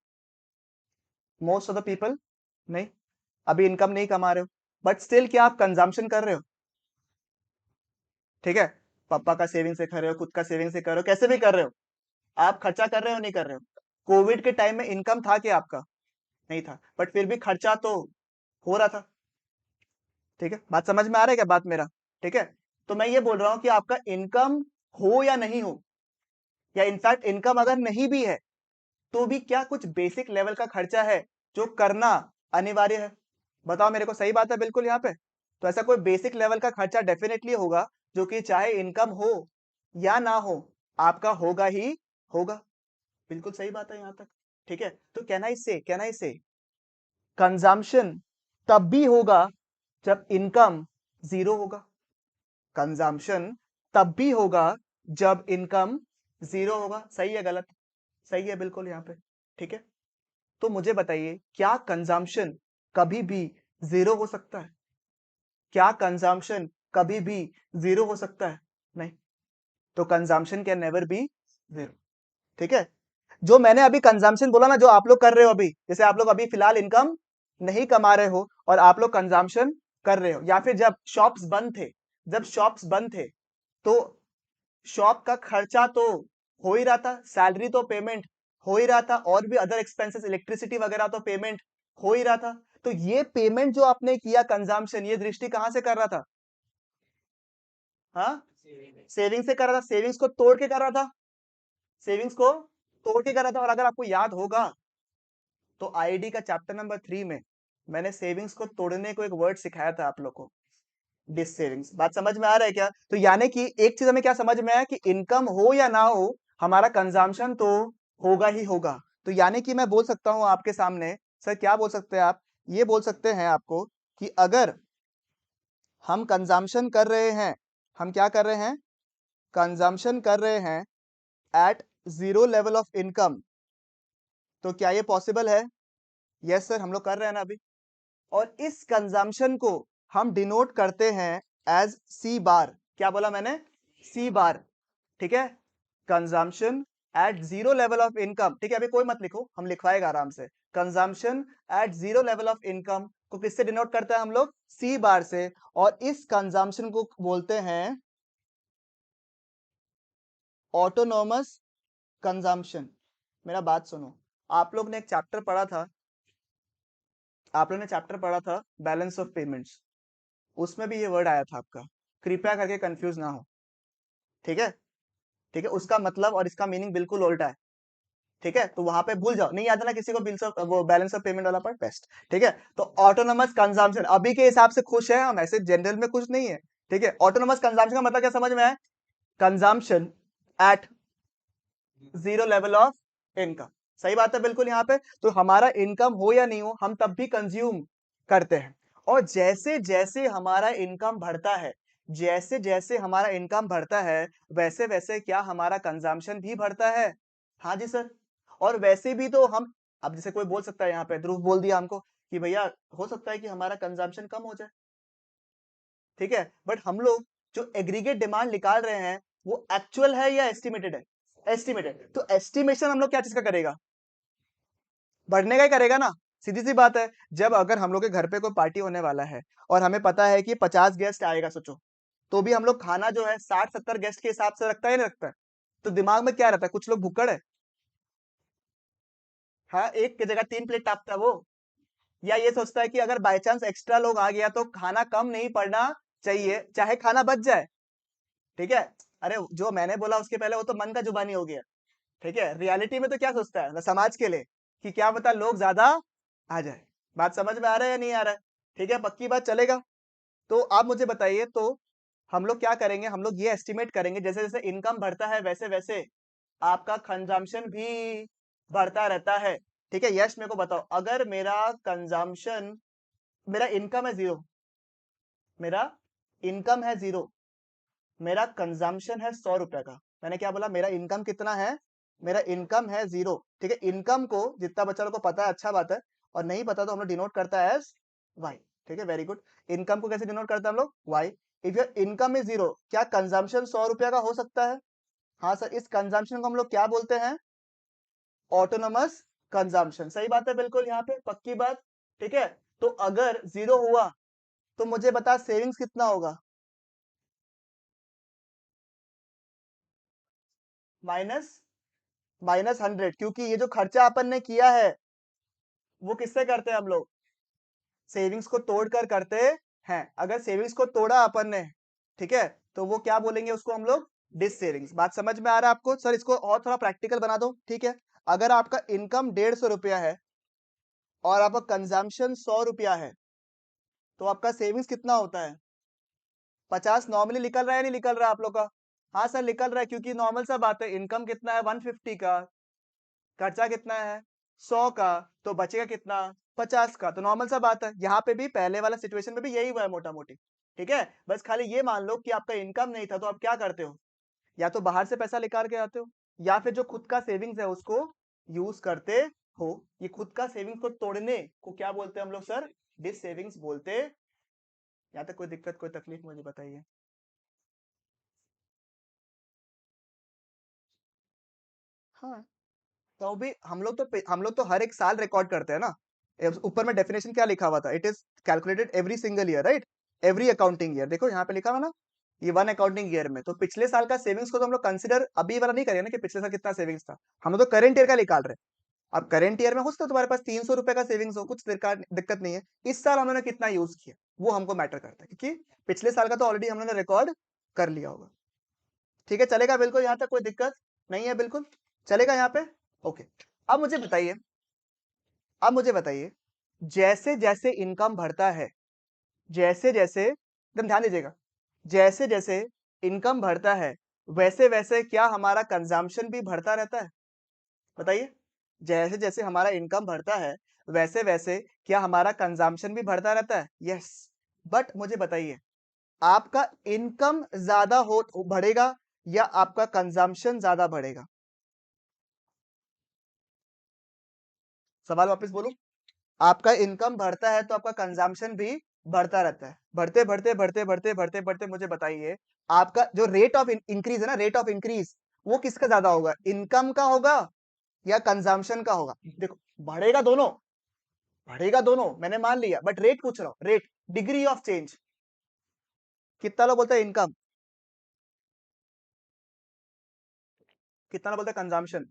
मोस्ट ऑफ द पीपल नहीं, अभी इनकम नहीं कमा रहे हो, बट स्टिल क्या आप कंजम्पशन कर रहे हो। ठीक है, पापा का सेविंग से कर रहे हो, खुद का सेविंग से कर रहे हो, कैसे भी कर रहे हो, आप खर्चा कर रहे हो नहीं कर रहे हो। कोविड के टाइम में इनकम था क्या आपका, नहीं था, बट फिर भी खर्चा तो हो रहा था। ठीक है, बात समझ में आ रहा है क्या बात मेरा। ठीक है, तो मैं ये बोल रहा हूं कि आपका इनकम हो या नहीं हो, या इनफैक्ट इनकम अगर नहीं भी है, तो भी क्या कुछ बेसिक लेवल का खर्चा है जो करना अनिवार्य है। बताओ मेरे को, सही बात है बिल्कुल यहाँ पे। तो ऐसा कोई बेसिक लेवल का खर्चा डेफिनेटली होगा, जो कि चाहे इनकम हो या ना हो, आपका होगा ही होगा। बिल्कुल सही बात है यहाँ तक। ठीक है, तो कैन आई से कंजम्पशन तब भी होगा जब इनकम जीरो होगा। कंजम्पशन तब भी होगा जब इनकम जीरो होगा। सही है गलत, सही है बिल्कुल यहाँ पे। ठीक है, तो मुझे बताइए, क्या कंजम्पशन कभी भी जीरो हो सकता है, क्या कंजम्पशन कभी भी जीरो हो सकता है, नहीं। तो consumption can never be zero. ठीक है, जो मैंने अभी कंजम्पशन बोला ना, जो आप लोग कर रहे हो अभी, जैसे आप लोग अभी फिलहाल इनकम नहीं कमा रहे हो और आप लोग कंजम्पशन कर रहे हो, या फिर जब शॉप्स बंद थे, जब शॉप्स बंद थे, तो शॉप का खर्चा तो हो ही रहा था, सैलरी तो पेमेंट हो ही रहा था, और भी अदर एक्सपेंसेस, इलेक्ट्रिसिटी वगैरह तो पेमेंट हो ही रहा था। तो ये पेमेंट जो आपने किया कंजम्पशन, ये दृष्टि कहां से कर रहा था, हाँ, सेविंग से कर रहा था, सेविंग्स को तोड़ के कर रहा था, सेविंग्स को तोड़ के कर रहा था। और अगर आपको याद होगा, तो आईडी का चैप्टर नंबर 3 में मैंने सेविंग्स को तोड़ने को एक वर्ड सिखाया था आप लोग को, डिस सेविंग्स। बात समझ में आ रहा है क्या। तो यानी कि एक चीज हमें क्या समझ में आया, कि इनकम हो या ना हो, हमारा कंजम्पशन तो होगा ही होगा। तो यानी कि मैं बोल सकता हूं आपके सामने, सर क्या बोल सकते हैं आप, ये बोल सकते हैं आपको, कि अगर हम कंजम्पशन कर रहे हैं, हम क्या कर रहे हैं, कंजम्पशन कर रहे हैं at zero level of income, तो क्या ये पॉसिबल है। यस सर, हम लोग कर रहे हैं ना अभी। और इस कंजम्पशन को हम डिनोट करते हैं एज सी बार। क्या बोला मैंने, सी बार। ठीक है, consumption at zero level of income. ठीक है, अभी कोई मत लिखो, हम लिखवाएगा आराम से। Consumption at zero level of income को किससे डिनोट करते हैं हम लोग, सी बार से। और इस कंजम्पशन को बोलते हैं ऑटोनोमस कंजम्पशन। मेरा बात सुनो, आप लोग ने एक चैप्टर पढ़ा था, आप लोगों ने चैप्टर पढ़ा था बैलेंस ऑफ पेमेंट्स, उसमें भी ये वर्ड आया था आपका, कृपया करके कंफ्यूज ना हो। ठीक है, ठीक है, उसका मतलब और इसका मीनिंग बिल्कुल उल्टा है। ठीक है, तो वहां पे भूल जाओ, नहीं आता ना किसी को बिल्स ऑफ वो बैलेंस ऑफ पेमेंट वाला पार्ट, बेस्ट। ठीक है, तो ऑटोनोमस कंजम्पशन अभी के हिसाब से खुश है हम, ऐसे जनरल में खुश नहीं है। ठीक है, ऑटोनोमस कंजम्पशन का मतलब क्या समझ में है? Consumption at zero level of income. सही बात है बिल्कुल। यहाँ पे तो हमारा इनकम हो या नहीं हो, हम तब भी कंज्यूम करते हैं। और जैसे जैसे हमारा इनकम बढ़ता है, जैसे जैसे हमारा इनकम बढ़ता है, वैसे वैसे क्या हमारा कंजम्पशन भी बढ़ता है? हाँ जी सर। और वैसे भी तो हम, अब जैसे कोई बोल सकता है, यहाँ पे ध्रुव बोल दिया हमको कि भैया हो सकता है कि हमारा कंजम्पशन कम हो जाए। ठीक है, बट हम लोग जो एग्रीगेट डिमांड निकाल रहे हैं वो एक्चुअल है या एस्टिमेटेड है? एस्टिमेटेड। तो एस्टिमेशन हम लोग क्या चीज का करेगा? बढ़ने का ही करेगा ना। सीधी सी बात है। जब अगर हम लोग के घर पे कोई पार्टी होने वाला है और हमें पता है कि 50 गेस्ट आएगा, सोचो, तो भी हम लोग खाना जो है 60-70 गेस्ट के हिसाब से रखता है नहीं रखता है? तो दिमाग में क्या रहता है? कुछ लोग भुक्कड़ है, हाँ, एक की जगह 3 प्लेट टापता है वो। या ये सोचता है कि अगर बाय चांस एक्स्ट्रा लोग आ गया तो खाना कम नहीं पड़ना चाहिए, चाहे खाना बच जाए। ठीक है, अरे जो मैंने बोला उसके पहले वो तो मन का जुबानी हो गया। ठीक है, रियलिटी में तो क्या सोचता है समाज के लिए कि क्या पता लोग ज्यादा आ जाए। बात समझ में आ रहा है या नहीं आ रहा है? ठीक है, पक्की बात, चलेगा। तो आप मुझे बताइए, तो हम लोग क्या करेंगे? हम लोग ये एस्टिमेट करेंगे जैसे जैसे इनकम बढ़ता है वैसे वैसे आपका कंजम्पशन भी बढ़ता रहता है। ठीक है, यश मेरे को बताओ, अगर मेरा कंजम्पशन, मेरा इनकम है जीरो, मेरा इनकम है जीरो, मेरा कंजम्पशन है 100 रुपए का। मैंने क्या बोला? मेरा इनकम कितना है? मेरा इनकम है जीरो। ठीक है, इनकम को जितना बच्चा लोग को पता है अच्छा बात है, और नहीं पता तो हम लोग डिनोट करता है एज वाई। ठीक है, वेरी गुड। इनकम को कैसे डिनोट करते हैं हम लोग? Y. If your income is zero, क्या कंजम्पशन 100 रुपया का हो सकता है? हाँ सर, इस कंजम्पशन को हम लोग क्या बोलते हैं? Autonomous consumption. सही बात है बिल्कुल, यहाँ पे पक्की बात। ठीक है, तो अगर जीरो हुआ तो मुझे बता सेविंग्स कितना होगा? माइनस, -100, क्योंकि ये जो खर्चा अपन ने किया है वो किससे करते हैं हम लोग? सेविंग्स को तोड़कर करते हैं। अगर सेविंग्स को तोड़ा अपन ने, ठीक है, तो वो क्या बोलेंगे उसको हम लोग? Dissavings. बात समझ में आ रहा है आपको? सर इसको और थोड़ा प्रैक्टिकल बना दो। ठीक है, अगर आपका इनकम 150 रुपया है और आपका कंजम्पशन 100 रुपया है, तो आपका सेविंग्स कितना होता है? 50 नॉर्मली निकल रहा है, नहीं निकल रहा आप लोग का? हाँ सर निकल रहा है, क्योंकि नॉर्मल सा बात है, इनकम कितना है 150 का, खर्चा कितना है 100 का, तो बचेगा कितना? 50 का। तो नॉर्मल सा बात है, यहाँ पे भी पहले वाला सिचुएशन में भी यही हुआ है मोटा मोटी। ठीक है, बस खाली ये मान लो कि आपका इनकम नहीं था तो आप क्या करते हो? या तो बाहर से पैसा निकाल के आते हो, या फिर जो खुद का सेविंग्स है उसको यूज करते हो। ये खुद का सेविंग्स को तोड़ने को क्या बोलते हैं हम लोग सर? डिस सेविंग्स बोलते। यहाँ तक कोई दिक्कत कोई तकलीफ मुझे बताइए। हाँ, तो भी हम लोग तो हर एक साल रिकॉर्ड करते हैं ना। ऊपर में डेफिनेशन क्या लिखा हुआ था? It is calculated every single year, right? Every accounting year. देखो यहाँ पे लिखा हुआ ना, ये 1 अकाउंटिंग ईयर में, तो पिछले साल का सेविंग्स को तो हम लोग कंसिडर अभी वाला नहीं करेंगे ना कि पिछले साल कितना सेविंग्स था। हम लोग तो करेंट ईयर का निकाल रहे हैं। अब करेंट ईयर में हो सकता है तुम्हारे पास 300 रुपए का सेविंग्स हो, कुछ दिक्कत नहीं है। इस साल हमने कितना यूज किया वो हमको मैटर करता है, क्योंकि पिछले साल का तो ऑलरेडी हमने रिकॉर्ड कर लिया होगा। ठीक है, चलेगा बिल्कुल, यहाँ तक कोई दिक्कत नहीं है, बिल्कुल चलेगा यहाँ पे। ओके, अब मुझे बताइए, अब मुझे बताइए, जैसे जैसे इनकम बढ़ता है, जैसे जैसे, एकदम ध्यान दीजिएगा, जैसे जैसे इनकम बढ़ता है वैसे वैसे क्या हमारा कंजम्पशन भी बढ़ता रहता है? बताइए, जैसे जैसे हमारा इनकम बढ़ता है वैसे वैसे क्या हमारा कंजम्पशन भी बढ़ता रहता है? यस। बट मुझे बताइए, आपका इनकम ज्यादा हो बढ़ेगा या आपका कंजम्पशन ज्यादा बढ़ेगा? सवाल वापस बोलूं, आपका इनकम बढ़ता है तो आपका कंजम्पशन भी बढ़ता रहता है। बढ़ते बढ़ते बढ़ते बढ़ते बढ़ते बढ़ते मुझे बताइए, आपका जो रेट ऑफ इंक्रीज है ना, रेट ऑफ इंक्रीज, वो किसका ज्यादा होगा? इनकम का होगा या कंजम्पशन का होगा? देखो, बढ़ेगा दोनों, बढ़ेगा दोनों, मैंने मान लिया, बट रेट पूछ रहा हूं, रेट, डिग्री ऑफ चेंज। कितना लोग बोलते हैं इनकम, कितना लोग बोलते हैं कंजम्पशन?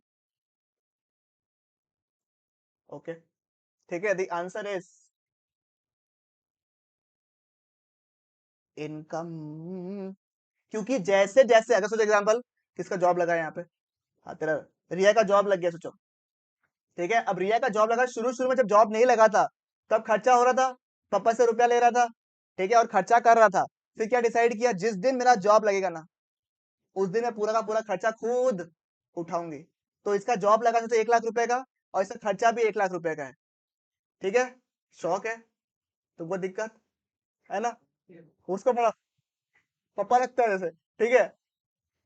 ओके, ठीक है, द आंसर इज इनकम क्योंकि जैसे जैसे अगर सोचो एग्जाम्पल किसका जॉब लगा है यहाँ पे, हाँ तेरा रिया का जॉब लग गया सोचो, ठीक है। अब रिया का जॉब लगा, शुरू शुरू में जब जॉब नहीं लगा था तब खर्चा हो रहा था, पापा से रुपया ले रहा था, ठीक है, और खर्चा कर रहा था। फिर क्या डिसाइड किया, जिस दिन मेरा जॉब लगेगा ना उस दिन मैं पूरा का पूरा खर्चा खुद उठाऊंगी। तो इसका जॉब लगा तो 1 लाख रुपए का, और इसका खर्चा भी 1 लाख रुपए का है, ठीक है। शौक है, तुमको दिक्कत है ना, उसको बड़ा पप्पा लगता है जैसे, ठीक है।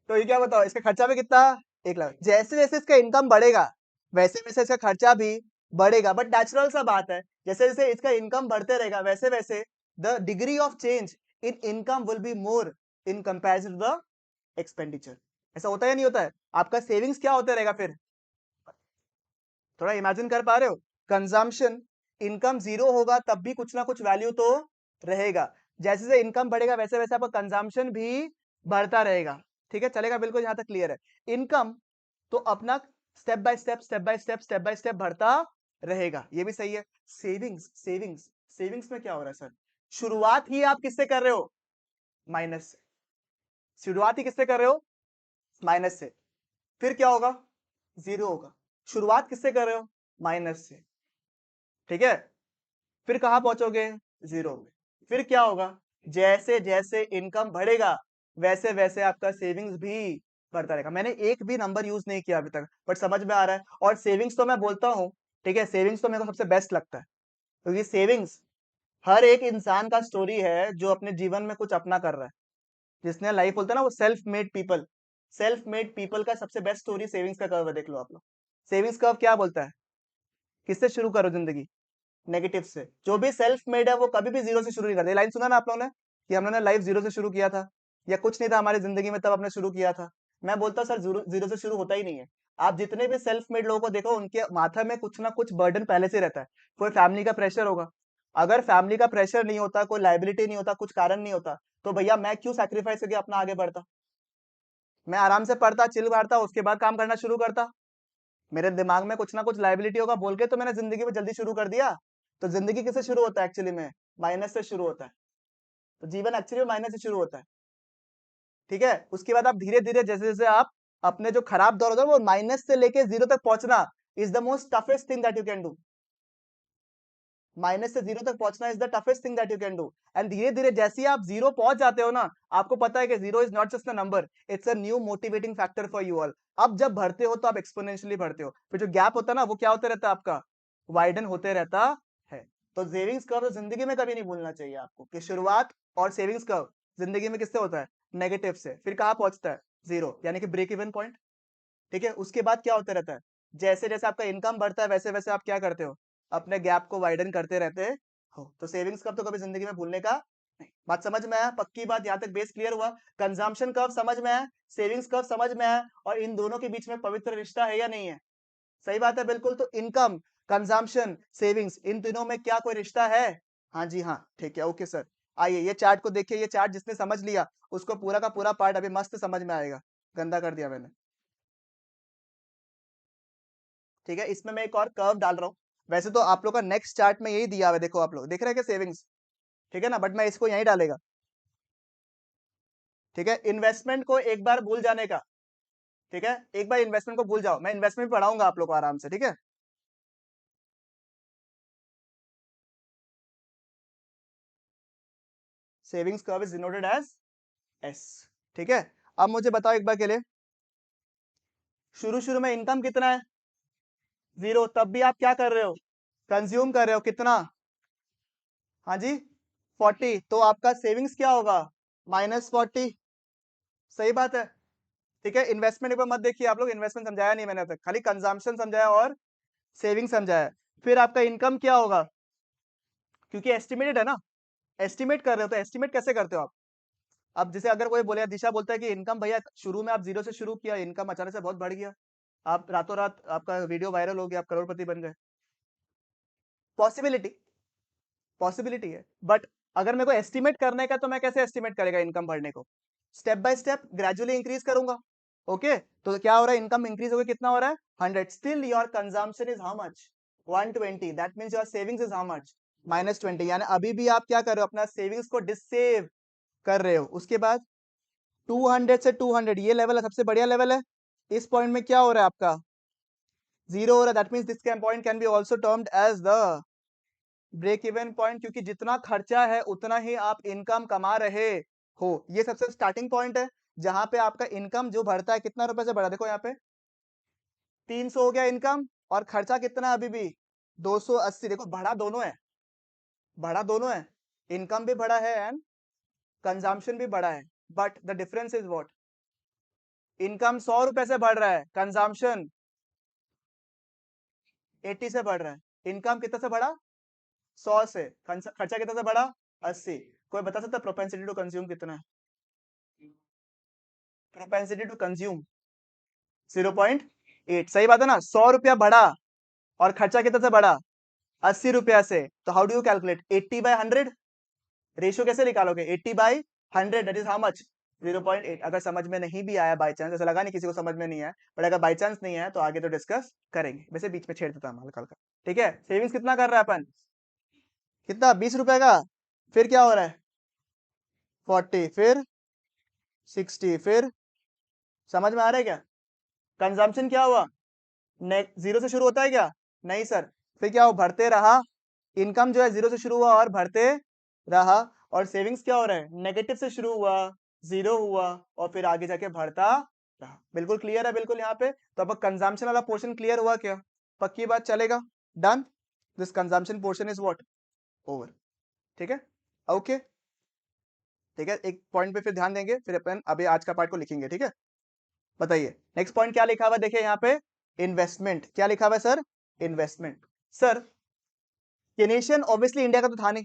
तो ये क्या बताओ, इसका खर्चा भी कितना, 1 लाख। जैसे जैसे इसका इनकम बढ़ेगा वैसे वैसे इसका खर्चा भी बढ़ेगा, बट नेचुरल सा बात है, जैसे जैसे इसका इनकम बढ़ते रहेगा वैसे वैसे the degree of change in income will be more in comparison to the expenditure. ऐसा होता है या नहीं होता है, आपका सेविंग्स क्या होते रहेगा फिर, थोड़ा इमेजिन कर पा रहे हो। कंजम्पशन, इनकम जीरो होगा तब भी कुछ ना कुछ वैल्यू तो रहेगा, जैसे जैसे इनकम बढ़ेगा वैसे वैसे आपका कंजम्पशन भी बढ़ता रहेगा, ठीक है, चलेगा, बिल्कुल यहां तक क्लियर है। इनकम तो अपना step by step step by step step by step बढ़ता रहेगा, ये भी सही है। सेविंग्स, सेविंग्स, सेविंग्स में क्या हो रहा है सर, शुरुआत ही आप किससे कर रहे हो, माइनस से, शुरुआत ही किससे कर रहे हो, माइनस से। फिर क्या होगा, जीरो होगा। शुरुआत किससे कर रहे हो, माइनस से, ठीक है। फिर कहां पहुंचोगे, जीरो में। फिर क्या होगा, जैसे जैसे इनकम बढ़ेगा वैसे वैसे आपका सेविंग्स भी बढ़ता रहेगा। मैंने एक भी नंबर यूज नहीं किया अभी तक, बट समझ में आ रहा है। और सेविंग्स तो मैं बोलता हूँ, ठीक है, सेविंग्स तो मेरे को सबसे बेस्ट लगता है, क्योंकि सेविंग्स हर एक इंसान का स्टोरी है जो अपने जीवन में कुछ अपना कर रहा है, जिसने लाइफ बोलता है ना वो self made people, self made people का सबसे बेस्ट स्टोरी सेविंग्स का कर्व है, देख लो आप लोग। सेविंग्स कर्व क्या बोलता है, किससे शुरू करो जिंदगी, नेगेटिव से। जो भी सेल्फ मेड है वो कभी भी जीरो से शुरू नहीं करते। लाइन सुना ना आप लोगों ने कि हम लोगों ने लाइफ जीरो से शुरू किया था, या कुछ नहीं था हमारी जिंदगी में तब हमने शुरू किया था। मैं बोलता हूँ सर जीरो जीरो से शुरू होता ही नहीं है। आप जितने भी सेल्फ मेड लोगों को देखो उनके माथा में कुछ ना कुछ बर्डन पहले से रहता है, कोई फैमिली का प्रेशर होगा। अगर फैमिली का प्रेशर नहीं होता, कोई लाइबिलिटी नहीं होता, कुछ कारण नहीं होता, तो भैया मैं क्यों सैक्रिफाइस करके अपना आगे बढ़ता, मैं आराम से पढ़ता, चिल मारता, उसके बाद काम करना शुरू करता। मेरे दिमाग में कुछ ना कुछ लाइबिलिटी होगा बोल के तो मैंने जिंदगी में जल्दी शुरू कर दिया। तो जिंदगी किससे शुरू होता है एक्चुअली में, माइनस से शुरू होता है। तो जीवन एक्चुअली में माइनस से शुरू होता है, ठीक है। उसके बाद आप धीरे धीरे जैसे जैसे आप अपने जो खराब दौर होता है वो माइनस से लेके जीरो तक पहुंचना is the most toughest thing that you can do. Minus से जीरो तक पहुंचना is the toughest thing that you can do. And धीरे धीरे जैसे ही आप जीरो पहुंच जाते हो ना, आपको पता है कि zero is not just a number, it's a new motivating factor for you all. अब जब बढ़ते हो तो आप एक्सपोनेंशियली बढ़ते हो, फिर जो गैप होता है ना वो क्या होता रहता है आपका, वाइडन होते रहता है। तो सेविंग्स कर्व जिंदगी में कभी नहीं भूलना चाहिए आपको, कि शुरुआत और सेविंग्स कर्व जिंदगी में किससे होता है, नेगेटिव से। फिर कहां पहुंचता है, जीरो, यानी कि ब्रेक इवन पॉइंट, ठीक है। उसके बाद क्या होता रहता है, जैसे जैसे आपका इनकम बढ़ता है वैसे वैसे आप क्या करते हो, अपने गैप को वाइडन करते रहते हो। तो सेविंग्स कर्व तो कभी जिंदगी में भूलने का नहीं। बात समझ में आया, पक्की बात, यहाँ तक बेस क्लियर हुआ। कंजम्पशन कर्व समझ में आया, सेविंग्स कर्व समझ में आया, और इन दोनों के बीच में पवित्र रिश्ता है या नहीं है, सही बात है बिल्कुल। तो इनकम, कंजम्पशन, सेविंग्स, इन तीनों में क्या कोई रिश्ता है, हाँ जी हाँ, ठीक है, ओके सर। आइए ये चार्ट को देखिए, ये चार्ट जिसने समझ लिया उसको पूरा का पूरा पार्ट अभी मस्त समझ में आएगा, गंदा कर दिया मैंने, ठीक है। इसमें मैं एक और कर्व डाल रहा हूँ। वैसे तो आप लोग का नेक्स्ट चार्ट में यही दिया हुआ है, देखो आप लोग देख रहे हैं क्या, सेविंग्स, ठीक है ना, बट मैं इसको यहीं डालेगा, ठीक है। इन्वेस्टमेंट को एक बार भूल जाने का, ठीक है, एक बार इन्वेस्टमेंट को भूल जाओ, मैं इन्वेस्टमेंट पढ़ाऊंगा आप लोग को आराम से, ठीक है। Savings curve is denoted as S, ठीक है। अब मुझे बताओ एक बार के लिए, शुरू शुरू में इनकम कितना है, जीरो, तब भी आप क्या कर रहे हो, कंज्यूम कर रहे हो, कितना, हाँ जी, 40, तो आपका सेविंग्स क्या होगा, -40, सही बात है, ठीक है। इन्वेस्टमेंट पर मत देखिए आप लोग, इन्वेस्टमेंट समझाया नहीं मैंने अब तक, खाली कंजम्पशन समझाया और सेविंग समझाया। फिर आपका इनकम क्या होगा, क्योंकि एस्टिमेटेड है ना, एस्टिमेट कर रहे हो, तो एस्टिमेट कैसे करते हो आप। अब जैसे अगर कोई बोले, दिशा बोलता है कि इनकम भैया शुरू में आप जीरो से शुरू किया, इनकम अचानक से बहुत बढ़ गया, आप रातों रात आपका वीडियो वायरल हो गया, आप करोड़पति बन गए, पॉसिबिलिटी, पॉसिबिलिटी है। बट अगर मेरे को एस्टिमेट करने का, तो मैं कैसे एस्टिमेट करेगा इनकम बढ़ने को, step by step gradually increase करूंगा, ओके। तो क्या हो रहा है, इनकम इंक्रीज हो गया, कितना हो रहा है, 100, still your consumption is how much, 120, that means your savings is how much, -20, यानी अभी भी आप क्या कर रहे हो, अपना सेविंग्स को डिसेव कर रहे हो। उसके बाद 200 से 200 ये लेवल है, सबसे बढ़िया लेवल है। इस पॉइंट में क्या हो रहा है आपका, 0 हो रहा है। That means this point can be also termed as the break even point, क्योंकि जितना खर्चा है उतना ही आप इनकम कमा रहे हो। ये सबसे स्टार्टिंग पॉइंट है जहां पे आपका इनकम जो बढ़ता है, कितना रुपए से बढ़ा, देखो यहाँ पे 300 हो गया इनकम, और खर्चा कितना है अभी भी 280। देखो बढ़ा दोनों है, बढ़ा दोनों है, इनकम भी बढ़ा है एंड कंजम्पशन भी बढ़ा है। But the difference is what, income 100 रुपए से बढ़ रहा है, कंजम्पशन 80 से बढ़ रहा है। इनकम कितना से बढ़ा, 100 से, खर्चा कितना से बढ़ा, 80। कोई बता सकता प्रोपेंसिटी टू कंज्यूम कितना है, प्रोपेंसिटी टू कंज्यूम 0.8। सही बात है ना, 100 रुपया बढ़ा और खर्चा कितना से बढ़ा, 80 रुपया से। तो how do you calculate 80/100, ratio कैसे निकालोगे, 80/100 दैट इज हाउ मच, 0.8। अगर समझ में नहीं भी आया बाई चांस, ऐसा लगा नहीं किसी को समझ में नहीं आया, बट अगर बाई चांस नहीं आया तो आगे तो डिस्कस करेंगे, वैसे बीच में छेड़ देता हूं हल्का हल्का। ठीक है, सेविंग्स कितना कर रहा है अपन, कितना, 20 रुपए का, फिर क्या हो रहा है 40, फिर 60, फिर समझ में आ रहा है क्या, कंजम्पशन क्या हुआ, जीरो से शुरू होता है क्या, नहीं सर, फिर क्या हो, बढ़ते रहा, इनकम जो है जीरो से शुरू हुआ और बढ़ते रहा, और सेविंग्स क्या हो रहा है, नेगेटिव से शुरू हुआ, जीरो हुआ और फिर आगे जाके बढ़ता रहा। बिल्कुल क्लियर है, बिल्कुल यहाँ पे। तो अब कंजम्पशन वाला पोर्शन क्लियर हुआ क्या, पक्की बात, चलेगा, done, this consumption portion is what, over. ठीक है, ओके, ठीक है, एक पॉइंट पे फिर ध्यान देंगे, फिर अपन अभी आज का पार्ट को लिखेंगे। ठीक है, बताइए नेक्स्ट पॉइंट क्या लिखा हुआ है, देखिए यहाँ पे इन्वेस्टमेंट, क्या लिखा हुआ है sir, investment. Sir Keynesian obviously India का तो था नहीं,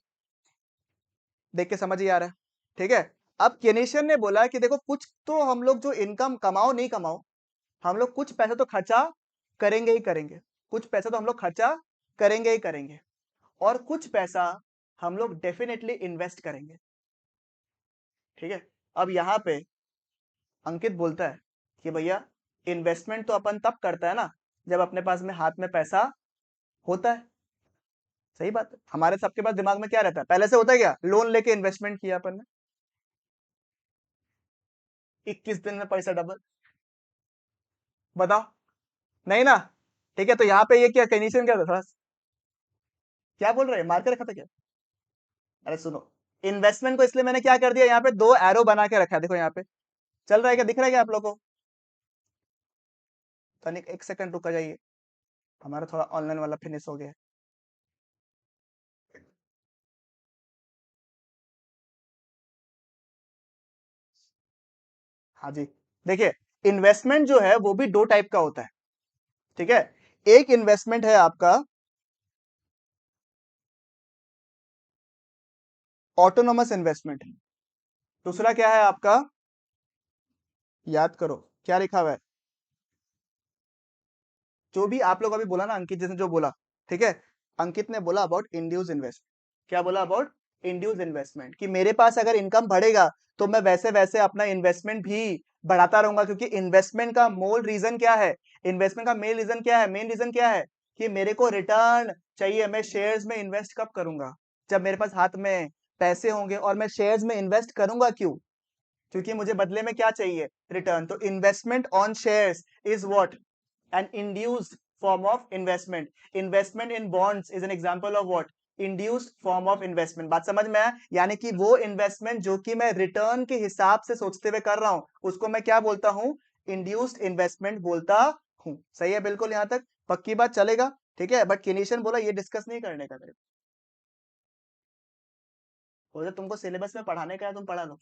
देख के समझ ही आ रहा है। ठीक है, अब केनेशियन ने बोला कि देखो कुछ तो हम लोग जो इनकम कमाओ नहीं कमाओ, हम लोग कुछ पैसा तो खर्चा करेंगे ही करेंगे, कुछ पैसा तो हम लोग खर्चा करेंगे ही करेंगे, और कुछ पैसा हम लोग डेफिनेटली इन्वेस्ट करेंगे। ठीक है, अब यहाँ पे अंकित बोलता है कि भैया इन्वेस्टमेंट तो अपन तब करता है ना जब अपने पास में हाथ में पैसा होता है। सही बात है, हमारे सबके पास दिमाग में क्या रहता है, पहले से होता है क्या, लोन लेके इन्वेस्टमेंट किया अपन ने, 21 दिन में पैसा डबल, बताओ, नहीं ना। ठीक है, तो यहाँ पे ये क्या कंडीशन क्या था, थोड़ा क्या बोल रहे हैं, मार के रखा था क्या, अरे सुनो, इन्वेस्टमेंट को इसलिए मैंने क्या कर दिया, यहाँ पे 2 एरो बना के रखा है, देखो यहाँ पे चल रहा है क्या, दिख रहा है क्या आप लोग को, तनिक एक सेकंड रुक जाइए, हमारा थोड़ा ऑनलाइन वाला फिनिश हो गया है। हाँ जी, देखिए इन्वेस्टमेंट जो है वो भी 2 टाइप का होता है। ठीक है, एक इन्वेस्टमेंट है आपका ऑटोनोमस इन्वेस्टमेंट, दूसरा क्या है आपका, याद करो क्या लिखा हुआ है, जो भी आप लोग अभी बोला ना, अंकित जिसने जो बोला, ठीक है, अंकित ने बोला अबाउट इंड्यूस इन्वेस्ट, क्या बोला अबाउट इंड्यूस इन्वेस्टमेंट, कि मेरे पास अगर इनकम बढ़ेगा तो मैं वैसे वैसे अपना इन्वेस्टमेंट भी बढ़ाता रहूंगा, क्योंकि इन्वेस्टमेंट का मूल रीजन क्या है, इन्वेस्टमेंट का मेन रीजन क्या है, मेन रीजन क्या है, कि मेरे को रिटर्न चाहिए। मैं शेयर्स में इन्वेस्ट कब करूंगा, जब मेरे पास हाथ में पैसे होंगे, और मैं शेयर्स में इन्वेस्ट करूंगा क्यों, क्योंकि मुझे बदले में क्या चाहिए, रिटर्न। तो investment on shares is what, an induced form of investment. Investment in bonds is an example of what, induced form of investment। बात समझ में आया, यानी कि वो इन्वेस्टमेंट जो कि मैं रिटर्न के हिसाब से सोचते हुए कर रहा हूं, उसको मैं क्या बोलता हूं, इंड्यूस्ड इन्वेस्टमेंट बोलता हूं। सही है, बिल्कुल यहां तक पक्की बात, चलेगा। ठीक है, बट केनेशियन बोला ये डिस्कस नहीं करने का मेरे को, जो तुमको सिलेबस में पढ़ाने का है तुम पढ़ा लो,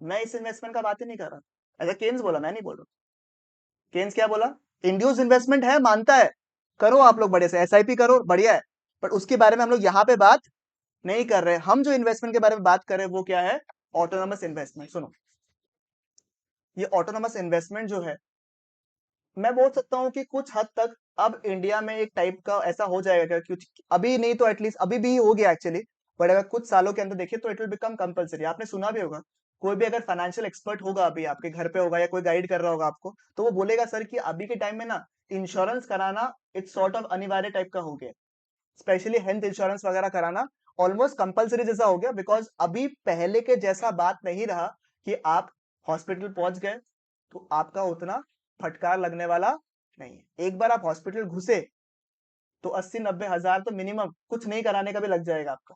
मैं इस इन्वेस्टमेंट का बात ही नहीं कर रहा। ऐसा केन्स बोला, मैं नहीं बोल रहा। केन्स क्या बोला, इंड्यूस इन्वेस्टमेंट है, मानता है, करो आप लोग बड़े से एसआईपी करो, बढ़िया है, पर उसके बारे में हम लोग यहाँ पे बात नहीं कर रहे। हम जो इन्वेस्टमेंट के बारे में बात कर रहे हैं वो क्या है, ऑटोनोमस इन्वेस्टमेंट। सुनो, ये ऑटोनोमस इन्वेस्टमेंट जो है, मैं बोल सकता हूँ कि कुछ हद तक अब इंडिया में एक टाइप का ऐसा हो जाएगा क्या, कुछ अभी नहीं तो एटलीस्ट अभी भी हो गया एक्चुअली, बट अगर कुछ सालों के अंदर देखिए तो इट विल बिकम कंपलसरी। आपने सुना भी होगा, कोई भी अगर फाइनेंशियल एक्सपर्ट होगा अभी आपके घर पे होगा या कोई गाइड कर रहा होगा आपको, तो वो बोलेगा सर कि अभी के टाइम में ना इंश्योरेंस कराना इट्स सॉर्ट ऑफ अनिवार्य टाइप का हो गया, स्पेशली हेल्थ इंश्योरेंस वगैरह कराना ऑलमोस्ट कंपलसरी जैसा हो गया, बिकॉज अभी पहले के जैसा बात नहीं रहा कि आप हॉस्पिटल पहुंच गए तो आपका उतना फटकार लगने वाला नहीं है। एक बार आप हॉस्पिटल घुसे तो 80-90 हजार तो मिनिमम कुछ नहीं कराने का भी लग जाएगा आपका।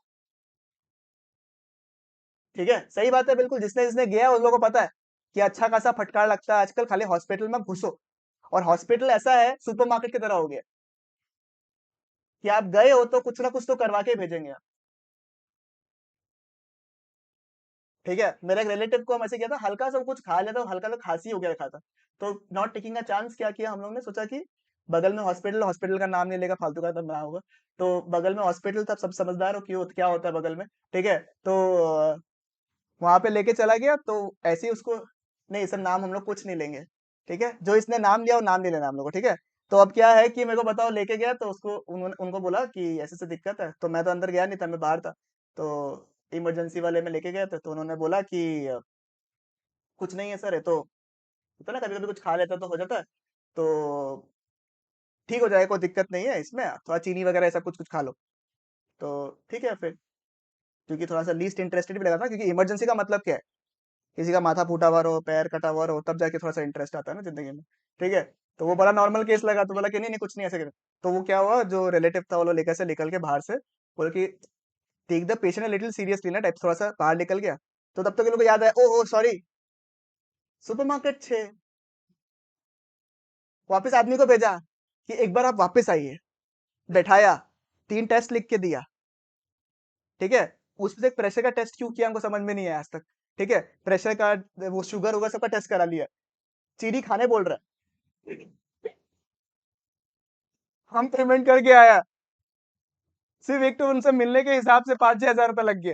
ठीक है, सही बात है बिल्कुल। जिसने जिसने गया है उन लोगों को पता है कि अच्छा खासा फटकार लगता है आजकल खाली हॉस्पिटल में घुसो। और हॉस्पिटल ऐसा है सुपरमार्केट की तरह हो गया कि आप गए हो तो कुछ ना कुछ तो करवा के ही भेजेंगे आप। ठीक है, मेरे एक रिलेटिव को हम ऐसे किया था, हल्का सा कुछ खा लिया था, हल्का सा खांसी हो गया रखा था। तो नॉट टेकिंग अ चांस क्या किया हम लोग ने, सोचा कि बगल में हॉस्पिटल, हॉस्पिटल का नाम नहीं लेगा फालतू का तब ना होगा। तो बगल में हॉस्पिटल था, सब समझदार हो क्यों क्या होता है बगल में। ठीक है, तो वहां पे लेके चला गया तो ऐसे ही उसको, नहीं सर नाम हम लोग कुछ नहीं लेंगे। ठीक है, जो इसने नाम लिया वो नाम नहीं लेना हम लोग को। ठीक है, तो अब क्या है कि मेरे को बताओ, लेके गया तो उसको उन्होंने उनको बोला कि ऐसे से दिक्कत है, तो मैं तो अंदर गया नहीं था, मैं बाहर था। तो इमरजेंसी वाले में लेके गए थे तो उन्होंने बोला कि कुछ नहीं है सर, ये तो होता है ना कभी कभी कुछ खा लेता तो हो जाता है, तो ठीक हो जाएगा, कोई दिक्कत नहीं है इसमें, थोड़ा चीनी वगैरह ऐसा कुछ कुछ खा लो। तो ठीक है फिर, क्योंकि थोड़ा सा लीस्ट इंटरेस्टेड भी लगा था, क्योंकि इमरजेंसी का मतलब क्या है, किसी का माथा फूटा हुआ रहो, पैर कटा हुआ रहो, तब जाके थोड़ा सा इंटरेस्ट आता है ना जिंदगी में। ठीक है, तो वो बड़ा नॉर्मल केस लगा, तो बोला कि नहीं नहीं कुछ नहीं ऐसे कर। तो वो क्या हुआ, जो रिलेटिव था वो लोग लेकर से निकल के बाहर से बोले कि take the patient little seriously ना टाइप, थोड़ा सा बाहर निकल गया। तो तब तक ये लोग को याद आया, ओ सॉरी, सुपरमार्केट 6। वापस आदमी को भेजा कि एक बार आप वापस आइए, बैठाया, 3 टेस्ट लिख के दिया। ठीक है, उसमें से एक प्रेशर का टेस्ट क्यों किया हमको समझ में नहीं आया आज तक। ठीक है, प्रेशर का, वो शुगर होगा सबका टेस्ट करा लिया, चीनी खाने बोल रहा है। हम पेमेंट करके आया, सिर्फ एक तो उनसे मिलने के हिसाब से 5-6 हजार रुपया लग गया,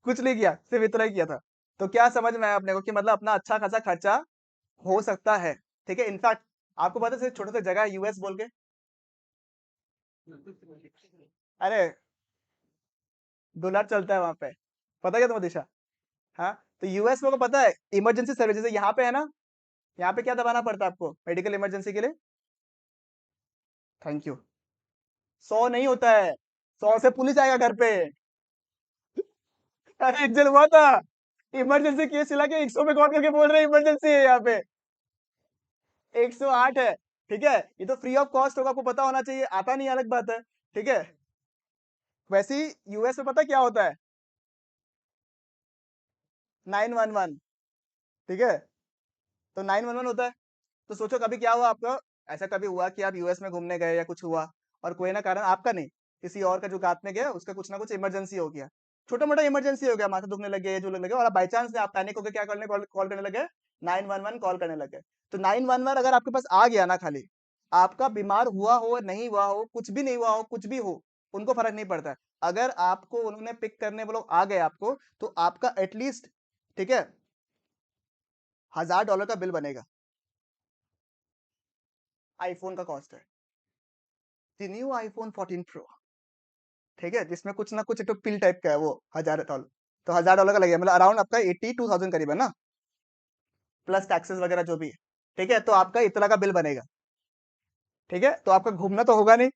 कुछ नहीं किया, सिर्फ इतना ही किया था। तो क्या समझ में आया अपने को कि मतलब अपना अच्छा खासा खर्चा हो सकता है। ठीक है, इनफैक्ट आपको पता है सिर्फ छोटे से जगह है यूएस बोल के। अरे डॉलर चलता है वहां पे, पता क्या तुम्हें दिशा। हाँ, तो यूएस में को पता है इमरजेंसी सर्विसेज यहाँ पे है ना, यहाँ पे क्या दबाना पड़ता है आपको मेडिकल इमरजेंसी के लिए। Thank you. 100 नहीं होता है, 100 से पुलिस आएगा घर पे। अरे एक जन हुआ था, इमरजेंसी केस चला के 100 में कॉल करके बोल रहे इमरजेंसी है यहाँ पे। 108 है। ठीक है, ये तो फ्री ऑफ कॉस्ट होगा, आपको पता होना चाहिए, आता नहीं अलग बात है। ठीक है, वैसे ही यूएस में पता क्या होता है, 911। ठीक है, तो 911 होता है। तो सोचो कभी क्या हुआ आपका, ऐसा कभी हुआ कि आप यूएस में घूमने गए या कुछ हुआ, और कोई ना कारण आपका नहीं, किसी और का जो गात में गया उसका कुछ ना कुछ इमरजेंसी हो गया, छोटा मोटा इमरजेंसी हो गया, माथा दुखने लग गया, ये जो लगे, और बाई चांस आप पैनिक होकर क्या करने कॉल करने लगे, 911 कॉल करने लगे। तो 911 अगर आपके पास आ गया ना, खाली आपका बीमार हुआ हो नहीं हुआ हो, कुछ भी नहीं हुआ हो, कुछ भी हो, उनको फर्क नहीं पड़ता है। अगर आपको उन्होंने पिक करने वो लोग आ गए आपको, तो आपका एटलीस्ट, ठीक है, $1000 का बिल बनेगा। आईफोन का कॉस्ट है, द न्यू आईफोन 14 प्रो। ठीक है, जिसमें कुछ ना कुछ एक तो पिल टाइप का है, वो $1000। तो $1000 का लगेगा, मतलब अराउंड आपका 82,000 करीब है ना, प्लस टैक्सेस वगैरह जो भी है। ठीक है, तो आपका इतना का बिल बनेगा। ठीक है, तो आपका घूमना तो होगा नहीं,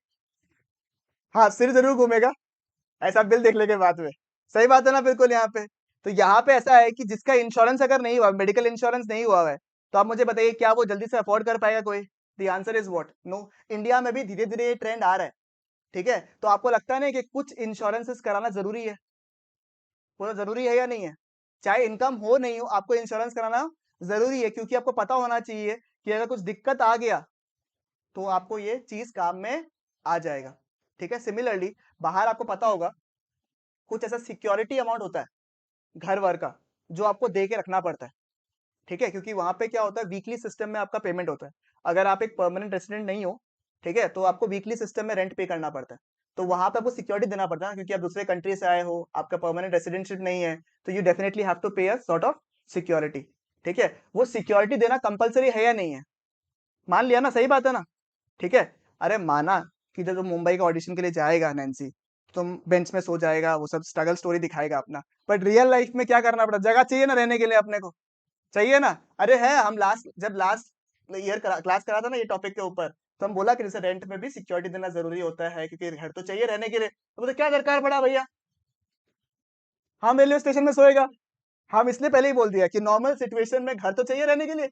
हाँ सिर जरूर घूमेगा, ऐसा बिल देखने के बाद में। सही बात है ना बिल्कुल यहाँ पे। तो यहाँ पे ऐसा है कि जिसका इंश्योरेंस अगर नहीं हुआ, मेडिकल इंश्योरेंस नहीं हुआ है, तो आप मुझे बताइए क्या वो जल्दी से अफोर्ड कर पाएगा कोई। The answer is what, no. India में भी धीरे धीरे ये ट्रेंड आ रहा है। ठीक है, तो आपको लगता है ना कि कुछ इंश्योरेंसेस कराना जरूरी है, पूरा जरूरी है या नहीं है, चाहे इनकम हो नहीं हो, आपको इंश्योरेंस कराना जरूरी है, क्योंकि आपको पता होना चाहिए कि अगर कुछ दिक्कत आ गया तो आपको ये चीज काम में आ जाएगा। ठीक है, सिमिलरली बाहर आपको पता होगा कुछ ऐसा सिक्योरिटी अमाउंट होता है घर वर का, जो आपको दे के रखना पड़ता है। ठीक है, क्योंकि वहां पे क्या होता है, वीकली सिस्टम में आपका पेमेंट होता है। अगर आप एक परमानेंट रेसिडेंट नहीं हो, ठीक है, तो आपको वीकली सिस्टम में रेंट पे करना पड़ता है। तो वहां पे आपको सिक्योरिटी देना पड़ता है ना, क्योंकि आप दूसरे कंट्री से आए हो, आपका परमानेंट रेसिडेंटशिप नहीं है, तो यू डेफिनेटली हैव टू पे अ सॉर्ट ऑफ सिक्योरिटी। ठीक है, वो सिक्योरिटी देना कंपलसरी है या नहीं है, मान लिया ना, सही बात है ना। ठीक है, अरे माना कि जब तुम मुंबई का ऑडिशन के लिए जाएगा नैन्सी, तुम बेंच में सो जाएगा, वो सब स्ट्रगल स्टोरी दिखाएगा अपना, बट रियल लाइफ में क्या करना पड़ा, जगह चाहिए ना रहने के लिए अपने को, चाहिए ना। अरे है, हम लास्ट ईयर क्लास करा था ना ये टॉपिक के ऊपर, तो हम बोला कि जैसे रेंट में भी सिक्योरिटी देना जरूरी होता है, क्योंकि घर तो चाहिए रहने के लिए, तो बोले क्या दरकार पड़ा भैया, हम रेलवे स्टेशन में सोएगा, हम इसलिए पहले ही बोल दिया कि नॉर्मल सिचुएशन में घर तो चाहिए रहने के लिए,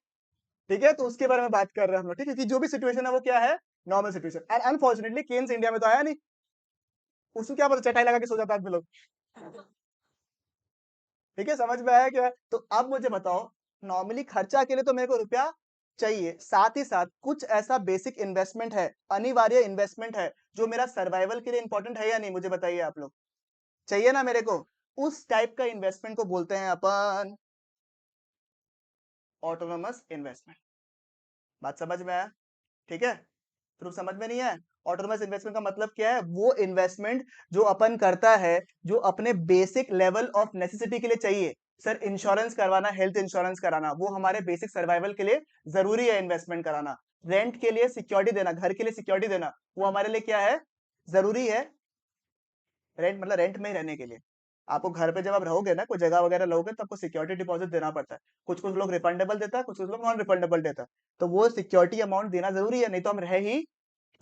ठीक है, तो उसके बारे में बात कर रहे हैं हम लोग, ठीक है, कि जो भी सिचुएशन है वो क्या है, normal situation. And unfortunately Keynes India में तो आया नहीं, उसको क्या पता चटाई लगा के सो जाता आदमी लोग। ठीक है, समझ में आया क्या? तो अब मुझे बताओ, नॉर्मली खर्चा के लिए तो मेरे को रुपया चाहिए, साथ ही साथ कुछ ऐसा बेसिक इन्वेस्टमेंट है, अनिवार्य इन्वेस्टमेंट है, जो मेरा सर्वाइवल के लिए इंपॉर्टेंट है या नहीं, मुझे बताइए आप लोग। चाहिए ना मेरे को? उस टाइप का इन्वेस्टमेंट को बोलते हैं अपन ऑटोनोमस इन्वेस्टमेंट। बात समझ में आया? ठीक है, प्रूफ समझ में नहीं है? ऑटोनोमस इन्वेस्टमेंट का मतलब क्या है? वो इन्वेस्टमेंट जो अपन करता है, जो अपने बेसिक लेवल ऑफ नेसेसिटी के लिए चाहिए। सर इंश्योरेंस करवाना, हेल्थ इंश्योरेंस कराना, वो हमारे बेसिक सर्वाइवल के लिए जरूरी है इन्वेस्टमेंट कराना। रेंट के लिए सिक्योरिटी देना, घर के लिए सिक्योरिटी देना, वो हमारे लिए क्या है, जरूरी है। रेंट मतलब रेंट में ही रहने के लिए। आपको घर पे जब आप रहोगे ना, कोई जगह वगैरह लोगे, तो आपको सिक्योरिटी डिपॉजिट देना पड़ता है। कुछ कुछ लोग रिफंडेबल देता है, कुछ कुछ लोग नॉन रिफंडेबल देता है। तो वो सिक्योरिटी अमाउंट देना जरूरी है, नहीं तो हम रह ही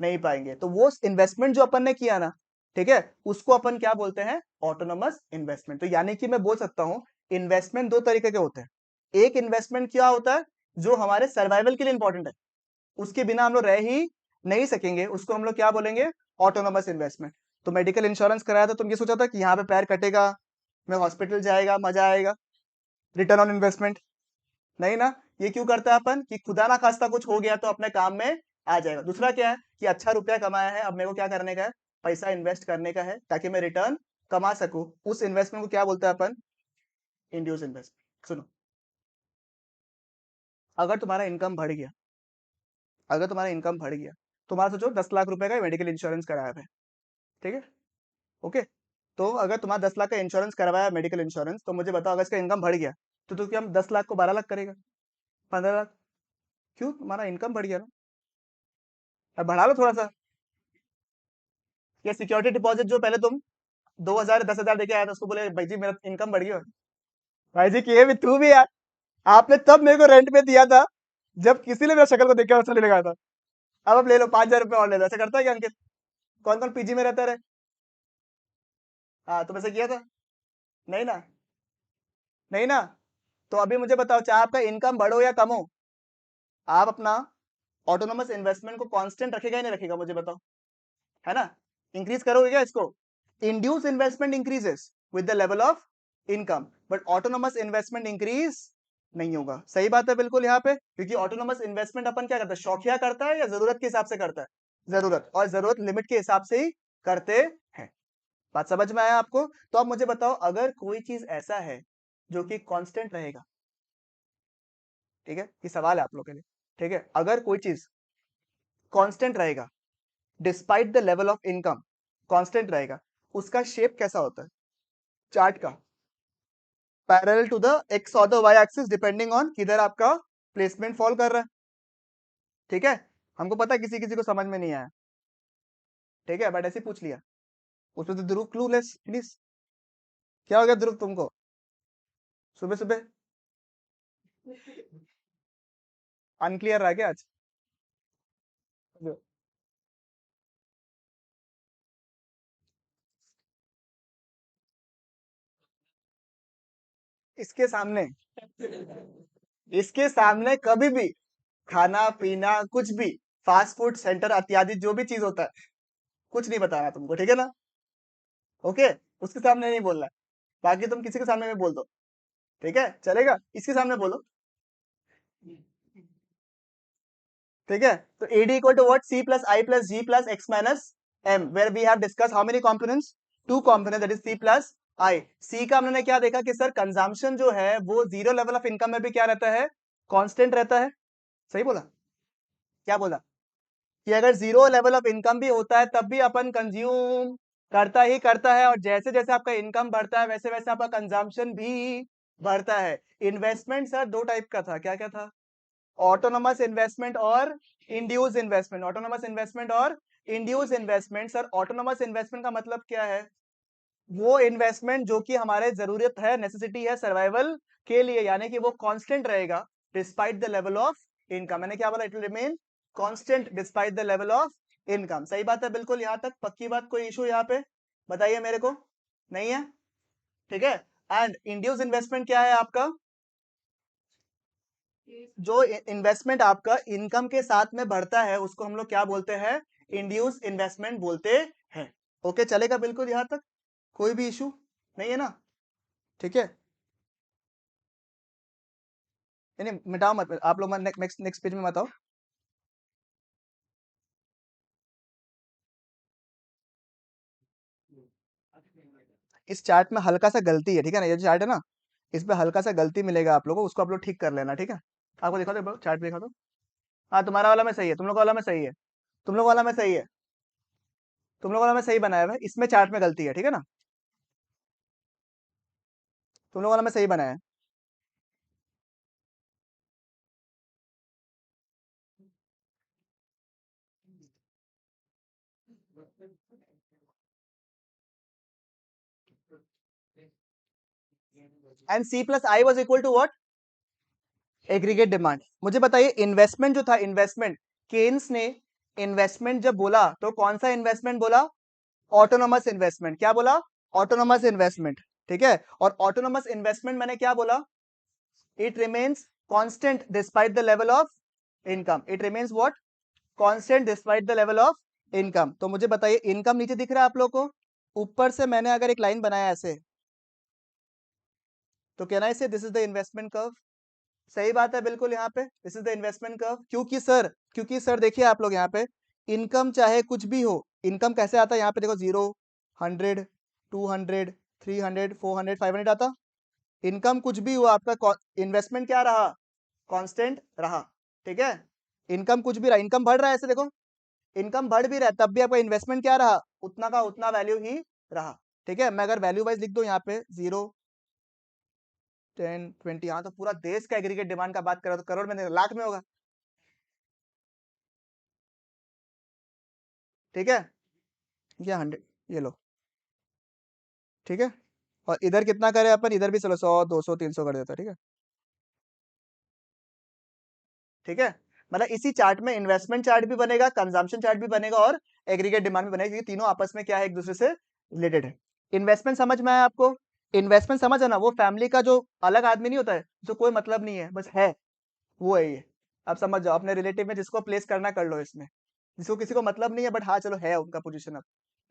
नहीं पाएंगे। तो वो इन्वेस्टमेंट जो अपन ने किया ना, ठीक है, उसको अपन क्या बोलते हैं, ऑटोनोमस इन्वेस्टमेंट। तो यानी कि मैं बोल सकता हूं, इन्वेस्टमेंट दो तरीके के होते हैं। एक इन्वेस्टमेंट क्या होता है, जो हमारे सर्वाइवल के लिए इंपॉर्टेंट है, उसके बिना हम लोग रह ही नहीं सकेंगे, उसको हम लोग क्या बोलेंगे, ऑटोनोमस इन्वेस्टमेंट। तो मेडिकल इंश्योरेंस कराया था, तुम ये सोचा था कि यहाँ पे पैर कटेगा, मैं हॉस्पिटल जाएगा, मजा आएगा, रिटर्न ऑन इन्वेस्टमेंट? नहीं ना। ये क्यों करता है अपन, कि खुदा ना खास्ता कुछ हो गया तो अपने काम में आ जाएगा। दूसरा क्या है, कि अच्छा रुपया कमाया है, अब मेरे को क्या करने का है, पैसा इन्वेस्ट करने का है, ताकि मैं रिटर्न कमा सकूं। उस इन्वेस्टमेंट को क्या बोलते हैं अपन, इंड्यूस इन्वेस्टमेंट। सुनो, अगर तुम्हारा इनकम बढ़ गया, अगर तुम्हारा इनकम बढ़ गया, तुम्हारा सोचो 10 लाख रुपए का मेडिकल इंश्योरेंस कराया है, ठीक है, ओके। तो अगर तुम्हारा 10 लाख का इंश्योरेंस करवाया, मेडिकल इंश्योरेंस, तो मुझे बताओ, अगर इसका इनकम बढ़ गया, तो क्या हम 10 लाख को 12 लाख करेगा, 15 लाख? क्यों, तुम्हारा इनकम बढ़ गया ना। अब बढ़ा लो थोड़ा सा। या सिक्योरिटी डिपॉजिट जो पहले तुम 2,000 10,000 देके आया था, उसको बोले भाई जी मेरा इनकम बढ़ गया। भाई जी किए भी तू भी यार, आपने तब मेरे को रेंट पे दिया था, जब किसी ने मेरा शक्ल को देख के अच्छा नहीं लगा था। अब आप ले लो 5,000 रुपये और ले लो, ऐसा करता है क्या अंकित? कौन कौन पीजी में रहता रहे? हाँ, तुम ऐसा किया था? नहीं ना, नहीं ना। तो अभी मुझे बताओ, चाहे आपका इनकम बढ़ो या कम हो, आप अपना ऑटोनोमस इन्वेस्टमेंट को कांस्टेंट रखेगा ही नहीं रखेगा, मुझे बताओ, है ना? इंक्रीज करोगे क्या इसको? Induce investment increases with the level of income, but autonomous investment increase नहीं होगा। सही बात है बिल्कुल यहाँ पे, क्योंकि ऑटोनोमस इन्वेस्टमेंट अपन क्या करता है, शौकिया करता है या जरूरत के हिसाब से करता है? जरूरत, और जरूरत लिमिट के हिसाब से ही करते हैं। बात समझ में आया आपको? तो अब मुझे बताओ, अगर कोई चीज ऐसा है जो कि कांस्टेंट रहेगा, ठीक है, ये सवाल है आप लोग के लिए, ठीक है, अगर कोई चीज कांस्टेंट रहेगा despite the level of income, constant रहेगा, उसका शेप कैसा होता है चार्ट का? पैरेलल टू द एक्स और the Y axis, depending on किधर आपका प्लेसमेंट फॉल कर रहा है, ठीक है। हमको पता है किसी किसी को समझ में नहीं आया, ठीक है, बट ऐसे ही पूछ लिया। उसमें तो ध्रुव क्लूलेस प्लीज। क्या हो गया ध्रुव तुमको सुबह सुबह? अनक्लियर रहा क्या आज? इसके सामने, इसके सामने कभी भी खाना पीना कुछ भी, फास्ट फूड सेंटर इत्यादि जो भी चीज होता है, कुछ नहीं बताना तुमको, ठीक है ना? ओके, उसके सामने नहीं बोलना। बाकी तुम किसी के सामने में बोल दो, ठीक है, चलेगा, इसके सामने बोलो, ठीक है। तो AD equal to what, C plus I plus G plus X minus M, where we have discuss how many components, two component, that is C plus I। C का हमने क्या देखा कि सर कंजम्पशन जो है वो जीरो लेवल ऑफ इनकम में भी क्या रहता है, कांस्टेंट रहता है। सही बोला? क्या बोला? कि अगर जीरो लेवल ऑफ इनकम भी होता है तब भी अपन कंज्यूम करता ही करता है, और जैसे जैसे आपका इनकम बढ़ता है वैसे वैसे आपका कंजम्पशन भी बढ़ता है। इन्वेस्टमेंट सर दो टाइप का था, क्या क्या था, ऑटोनोमस इन्वेस्टमेंट और इंड्यूस इन्वेस्टमेंट। ऑटोनोमस इन्वेस्टमेंट और induce investment. Sir autonomous investment का मतलब क्या है, वो इन्वेस्टमेंट जो कि हमारे जरूरत है, नेसेसिटी है सर्वाइवल के लिए, यानी कि वो कांस्टेंट रहेगा despite the level of income. मैंने क्या बोला, it will remain constant despite the level of income. सही बात है बिल्कुल, यहां तक पक्की बात, कोई इशू यहाँ पे बताइए मेरे को? नहीं है, ठीक है। एंड इंड्यूस इन्वेस्टमेंट क्या है आपका? जो इन्वेस्टमेंट आपका इनकम के साथ में बढ़ता है उसको हम लोग क्या बोलते हैं? इंड्यूस इन्वेस्टमेंट बोलते हैं। ओके, चलेगा बिल्कुल यहां तक, कोई भी इशू नहीं है ना? ठीक है, नहीं मिटाओ मत, आप लोग नेक्स्ट नेक्स्ट पेज में बताओ। इस चार्ट में हल्का सा गलती है, ठीक है ना? ये जो चार्ट है ना, इस पे हल्का सा गलती मिलेगा आप लोगों को, उसको आप लोग ठीक कर लेना, ठीक है? आपको दिखा दो चार्ट पे, दिखा दो। हाँ, तुम्हारा वाला में सही है, तुम लोग वाला में सही है, तुम लोग वाला में सही है, तुम लोग वाला में सही बनाया हुआ है, इसमें चार्ट में गलती है, ठीक है ना? तुम लोग वाला में सही बनाया है। And C plus I was equal to what? Aggregate demand. मुझे बताइए इन्वेस्टमेंट जो था, इन्वेस्टमेंट, केन्स ने इन्वेस्टमेंट जब बोला तो कौन सा इन्वेस्टमेंट बोला? Autonomous investment. क्या बोला? ऑटोनोमस इन्वेस्टमेंट, ठीक है? और ऑटोनोमस इन्वेस्टमेंट मैंने क्या बोला? It remains constant despite the level of income. It remains what? Constant despite the level of income. तो मुझे बताइए इनकम नीचे दिख रहा है आप लोग को, ऊपर से मैंने अगर एक लाइन बनाया ऐसे, तो कहना है इसे this is the investment curve. सही बात है बिल्कुल, यहाँ पे this is the investment curve. क्योंकि सर देखिए आप लोग यहाँ पे, इनकम चाहे कुछ भी हो, इनकम कैसे आता है यहाँ पे? देखो 0, 100, 200, 300, 400, 500 आता। इनकम कुछ भी हुआ आपका, इन्वेस्टमेंट क्या रहा? कांस्टेंट रहा, ठीक है? इनकम कुछ भी रहा, इनकम बढ़ रहा है ऐसे देखो, इनकम बढ़ भी रहा है तब भी आपका इन्वेस्टमेंट क्या रहा? उतना का उतना वैल्यू ही रहा, ठीक है? मैं अगर वैल्यू वाइज लिख दूं यहाँ पे 0, 10, 20, यहाँ तो पूरा देश का एग्रीगेट डिमांड का बात करो तो करोड़ में नहीं, लाख में होगा, ठीक है? ये 100, ये लो, ठीक है? और इधर कितना करे अपन? इधर भी चलो 100, 200, 300 कर देता, ठीक है? ठीक है, मतलब इसी चार्ट में इन्वेस्टमेंट चार्ट भी बनेगा, कंजम्पशन चार्ट भी बनेगा और एग्रीगेट डिमांड भी बनेगा, क्योंकि तीनों आपस में क्या है? एक दूसरे से रिलेटेड है। इन्वेस्टमेंट समझ में आया आपको? इन्वेस्टमेंट समझ है ना? वो फैमिली का जो अलग आदमी नहीं होता है, जो कोई मतलब नहीं है, बस है, वो है ये। आप समझ जाओ, अपने रिलेटिव में जिसको प्लेस करना कर लो इसमें, जिसको किसी को मतलब नहीं है बट हाँ चलो है उनका पोजीशन अब,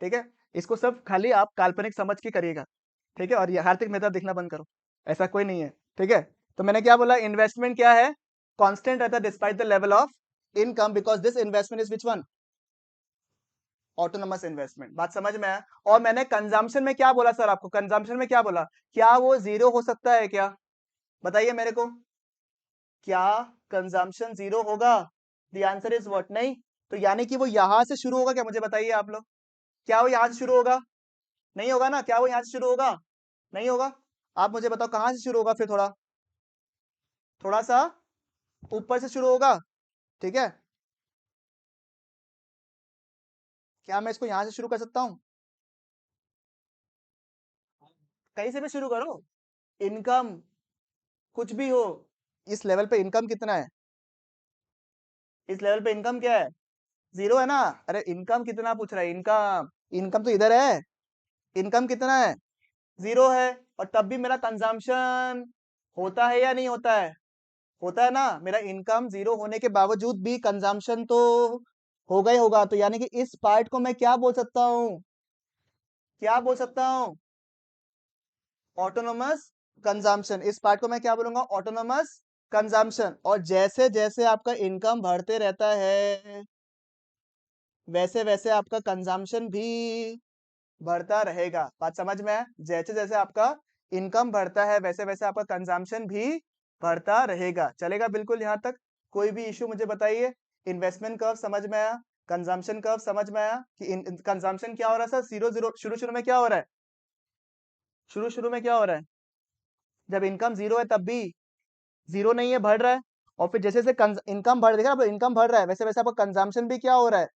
ठीक है? इसको सब खाली आप काल्पनिक समझ के करिएगा, ठीक है? और ये आर्थिक मेहता दिखना बंद करो, ऐसा कोई नहीं है, ठीक है? तो मैंने क्या बोला? इन्वेस्टमेंट क्या है? कांस्टेंट रहता है despite the level of income, because this investment is which one? Autonomous investment. बात समझ में आया? और मैंने कंजम्पशन में क्या बोला सर आपको? कंजम्पशन में क्या बोला? क्या वो जीरो हो सकता है क्या? बताइए मेरे को, क्या कंजम्पशन जीरो होगा? The answer is what? नहीं। तो यानी कि वो यहां से शुरू होगा क्या? मुझे बताइए आप लोग, क्या वो यहां से शुरू होगा? नहीं होगा ना? क्या वो यहां से शुरू होगा? नहीं होगा। आप मुझे बताओ कहां से शुरू होगा फिर? थोड़ा थोड़ा सा ऊपर से शुरू होगा, ठीक है? क्या मैं इसको यहां से शुरू कर सकता हूं? कहीं से भी शुरू करो, इनकम कुछ भी हो, इस लेवल पे इनकम कितना है? इस लेवल पे इनकम क्या है? जीरो है ना? अरे इनकम कितना पूछ रहा है? इनकम, इनकम तो इधर है, इनकम कितना है? जीरो है। और तब भी मेरा कंजम्पशन होता है या नहीं होता है? होता है ना? मेरा इनकम जीरो होने के बावजूद भी कंजम्पशन तो होगा ही होगा। तो यानी कि इस पार्ट को मैं क्या बोल सकता हूँ? क्या बोल सकता हूँ? Autonomous consumption. इस पार्ट को मैं क्या बोलूंगा? Autonomous consumption. और जैसे जैसे आपका इनकम बढ़ते रहता है, वैसे वैसे आपका कंजम्पशन भी बढ़ता रहेगा। बात समझ में है? जैसे जैसे आपका इनकम बढ़ता है वैसे वैसे आपका कंजम्पशन भी बढ़ता रहेगा। चलेगा बिल्कुल यहाँ तक, कोई भी इश्यू मुझे बताइए। इन्वेस्टमेंट कर्व समझ में आया, कंजम्पशन कर्व समझ में आया कि कंजम्पशन क्या हो रहा है सर? जीरो जीरो, शुरू शुरू में क्या हो रहा है? शुरू शुरू में क्या हो रहा है? जब इनकम जीरो है तब भी जीरो नहीं है, बढ़ रहा है। और फिर जैसे जैसे इनकम बढ़, देखा आप, इनकम बढ़ रहा है, वैसे वैसे आपका कंजम्पशन भी क्या हो रहा है?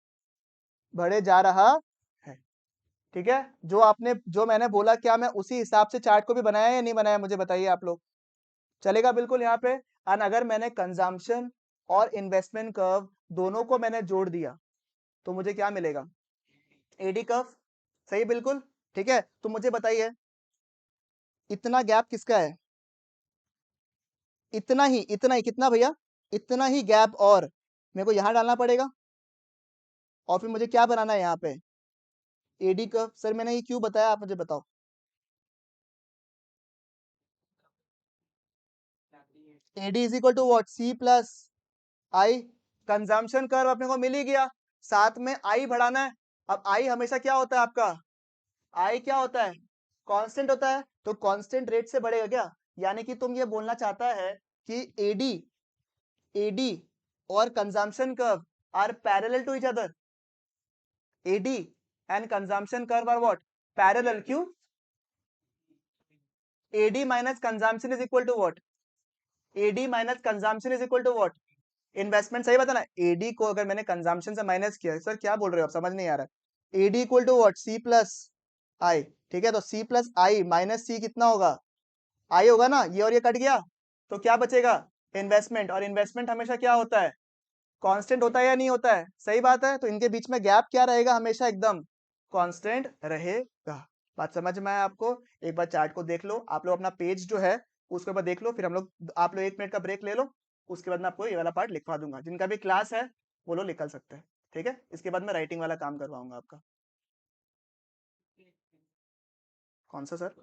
बढ़े जा रहा है, ठीक है? जो मैंने बोला, क्या मैं उसी हिसाब से चार्ट को भी बनाया या नहीं बनाया? मुझे बताइए आप लोग। चलेगा बिल्कुल यहाँ पे। एंड अगर मैंने कंजम्पशन और इन्वेस्टमेंट कर्व दोनों को मैंने जोड़ दिया तो मुझे क्या मिलेगा? AD curve. सही बिल्कुल, ठीक है? तो मुझे बताइए इतना गैप किसका है? इतना ही, इतना ही, कितना भैया? इतना ही गैप, और मेरे को यहां डालना पड़ेगा, और फिर मुझे क्या बनाना है यहाँ पे? एडी का। सर मैंने ये क्यों बताया, आप मुझे बताओ। AD is equal to what? C plus I. Consumption curve अपने को मिल ही गया, साथ में आई बढ़ाना है। अब आई हमेशा क्या होता है आपका? आई क्या होता है? कांस्टेंट होता है, तो कांस्टेंट रेट से बढ़ेगा क्या? यानी कि तुम ये बोलना चाहता है कि एडी, एडी और consumption curve are parallel to each other. AD and consumption curve are what? Parallel. क्यों? AD minus consumption is equal to what? AD minus consumption is equal to what? Investment. सही बता ना, AD को अगर मैंने consumption से minus किया, sir क्या बोल रहे हो आप, समझ नहीं आ रहा है। AD equal to what? C plus I. ठीक है, तो सी प्लस आई माइनस सी कितना होगा? आई होगा ना, ये और ये कट गया, तो क्या बचेगा? इन्वेस्टमेंट। और इन्वेस्टमेंट हमेशा क्या होता है? कांस्टेंट होता है या नहीं होता है? सही बात है, तो इनके बीच में गैप क्या रहेगा? हमेशा एकदम कांस्टेंट रहेगा। बात समझ में आया आपको? एक बार चार्ट को देख लो, आप लोग अपना पेज जो है उसके ऊपर देख लो, फिर हम लोग, आप लोग 1 मिनट का ब्रेक ले लो, उसके बाद मैं आपको ये वाला पार्ट लिखवा दूंगा। जिनका भी क्लास है वो लोग निकल सकते हैं, ठीक है? इसके बाद मैं राइटिंग वाला काम करवाऊंगा आपका। कौन सा सर?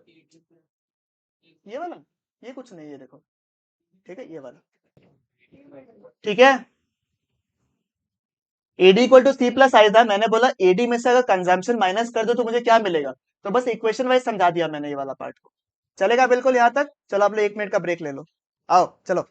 ये वाला? ये कुछ नहीं है, देखो, ठीक है, ये वाला, ठीक है। AD equal to C plus I था, मैंने बोला एडी में से अगर कंजम्पशन माइनस कर दो तो मुझे क्या मिलेगा, तो बस इक्वेशन वाइज समझा दिया मैंने ये वाला पार्ट को। चलेगा बिल्कुल यहाँ तक? चलो आप लोग 1 मिनट का ब्रेक ले लो, आओ चलो।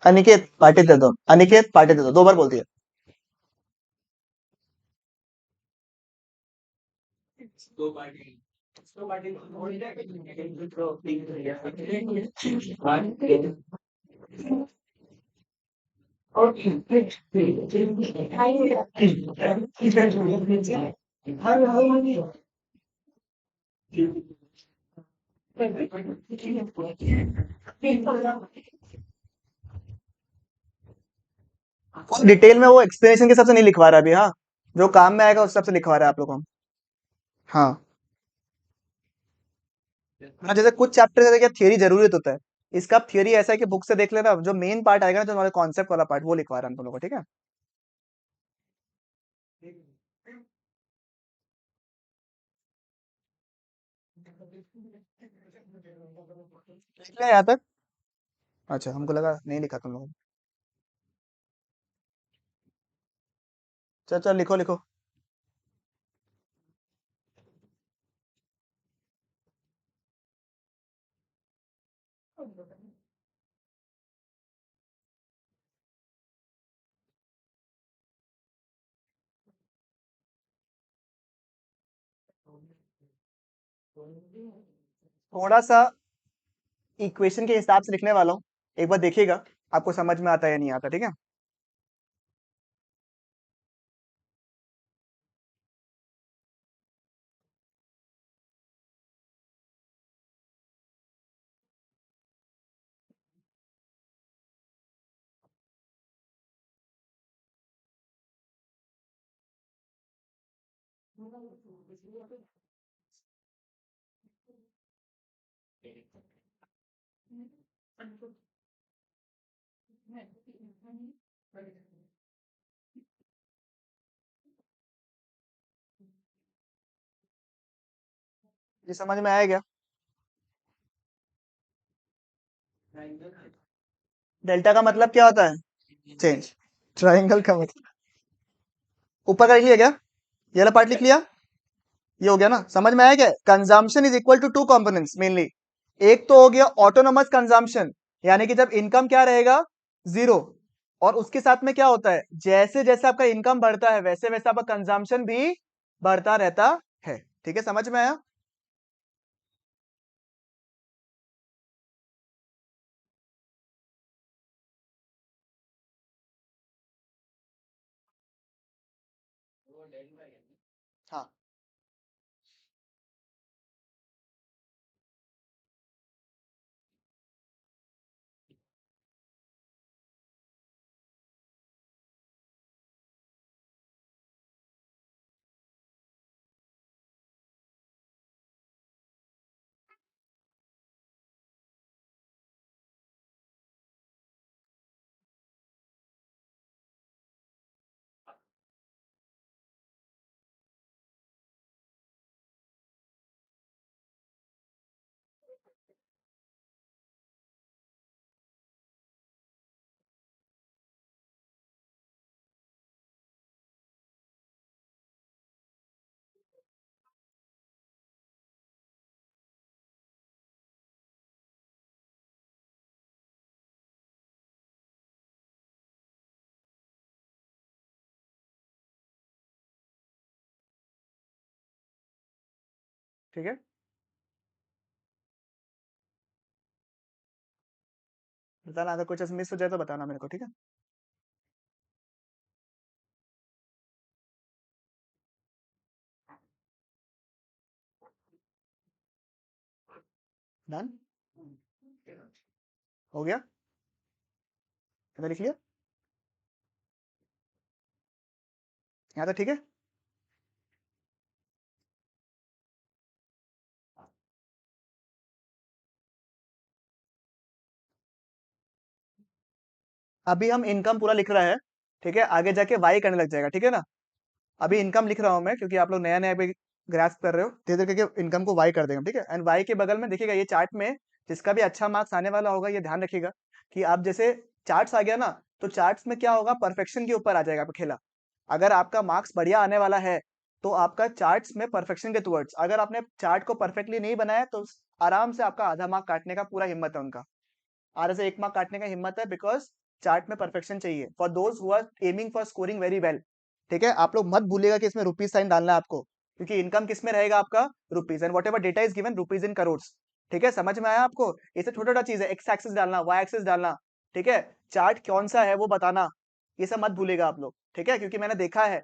अनिकेत पार्टी दे दो, अनिकेत पार्टी दे दो, 2 बार बोल दिया। डिटेल में वो एक्सप्लेनेशन के हिसाब से नहीं लिखवा रहा अभी, हाँ, जो काम में आएगा उस हिसाब से लिखवा रहा है आप लोगों को। हाँ, हाँ, जैसे कुछ चैप्टर जैसे क्या थियरी जरूरी होता है, इसका थियरी ऐसा है कि बुक से देख लेना, जो मेन पार्ट आएगा ना, जो हमारे कॉन्सेप्ट वाला पार्ट, वो लिखवा रहा है हम तुम लोगों को, ठीक है? लिख लिया यहाँ तक? अच्छा, हमको लगा नहीं लिखा तुम लोगों ने। चल चल, लिखो लिखो। थोड़ा सा इक्वेशन के हिसाब से लिखने वाला हूँ, एक बार देखिएगा आपको समझ में आता है या नहीं आता, ठीक है? ये समझ में आया क्या? डेल्टा का मतलब क्या होता है? चेंज। ट्राइंगल का मतलब, ऊपर का लिख लिया क्या? ये वाला पार्ट लिख लिया? ये हो गया ना, समझ में आया क्या? Consumption is equal to 2 components mainly. एक तो हो गया ऑटोनोमस कंजम्पशन, यानी कि जब इनकम क्या रहेगा? 0। और उसके साथ में क्या होता है, जैसे जैसे आपका इनकम बढ़ता है वैसे वैसे आपका कंजम्पशन भी बढ़ता रहता है, ठीक है? समझ में आया? हाँ ठीक है, बताना अगर कुछ मिस हो जाए तो बताना मेरे को, ठीक है। डन, हो गया, इधर लिख लिया, यहाँ तो ठीक है। अभी हम इनकम पूरा लिख रहे हैं, ठीक है, आगे जाके वाई करने लग जाएगा, ठीक है ना। अभी इनकम लिख रहा हूं मैं, क्योंकि आप लोग नया नया ग्रास्प कर रहे हो, धीरे धीरे करके इनकम को वाई कर देंगे, ठीक है। एंड वाई के बगल में देखिएगा ये चार्ट में जिसका भी अच्छा मार्क्स आने वाला होगा, ये ध्यान रखिएगा कि आप जैसे चार्ट्स आ गया ना, तो चार्ट्स में क्या होगा, परफेक्शन के ऊपर आ जाएगा खेला। अगर आपका मार्क्स बढ़िया आने वाला है तो आपका चार्ट्स में परफेक्शन के टुवर्ड्स, अगर आपने चार्ट को परफेक्टली नहीं बनाया तो आराम से आपका आधा मार्क काटने का पूरा हिम्मत है उनका, आधे से 1 मार्क काटने का हिम्मत है, बिकॉज चार्ट में परफेक्शन चाहिए for those who are aiming for scoring very well, ठीक है। आप लोग मत भूलिएगा कि इसमें रुपीज साइन डालना है आपको, क्योंकि इनकम किस में रहेगा आपका, rupees, and what ever data is given rupees in crore, ठीक है। समझ में आया आपको, ये सब छोटा छोटा चीज है, एक्स एक्सिस डालना, वाई एक्सिस डालना, ठीक है। चार्ट कौन सा है वो बताना, ये सब मत भूलिएगा आप लोग, ठीक है, क्योंकि मैंने देखा है,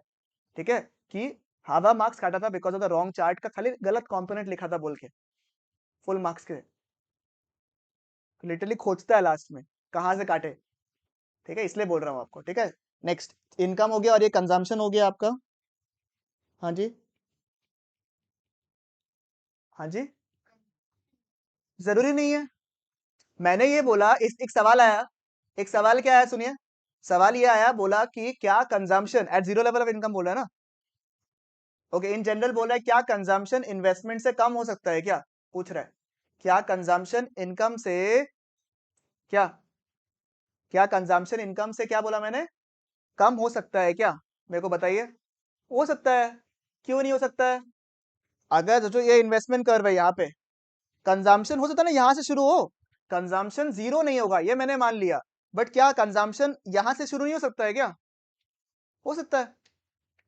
ठीक है, कि हावा मार्क्स काटा था because of the wrong chart का, खाली गलत कॉम्पोनेंट लिखा था बोल के, फुल मार्क्स के लिटरली खोजता है लास्ट में कहाँ से काटे, ठीक है, इसलिए बोल रहा हूँ आपको, ठीक है। नेक्स्ट, इनकम हो गया और ये कंजम्पशन हो गया आपका। हाँ जी, हाँ जी, जरूरी नहीं है, मैंने ये बोला, इस एक सवाल आया, एक सवाल क्या आया सुनिए, सवाल ये आया, बोला कि क्या consumption at zero level of income, बोला है ना। ओके, इन जनरल बोला है क्या कंजम्पशन इन्वेस्टमेंट से कम हो सकता है क्या, पूछ रहा है, क्या कंजम्पशन इनकम से, क्या क्या कंजम्पशन इनकम से, क्या बोला मैंने, कम हो सकता है क्या, मेरे को बताइए। हो सकता है, क्यों नहीं हो सकता है, अगर जो ये इन्वेस्टमेंट कर्व है यहाँ पे, कंजम्पशन हो सकता है ना यहाँ से शुरू हो, कंजम्पशन जीरो नहीं होगा ये मैंने मान लिया, बट क्या कंजम्पशन यहाँ से शुरू नहीं हो सकता है क्या, हो सकता है।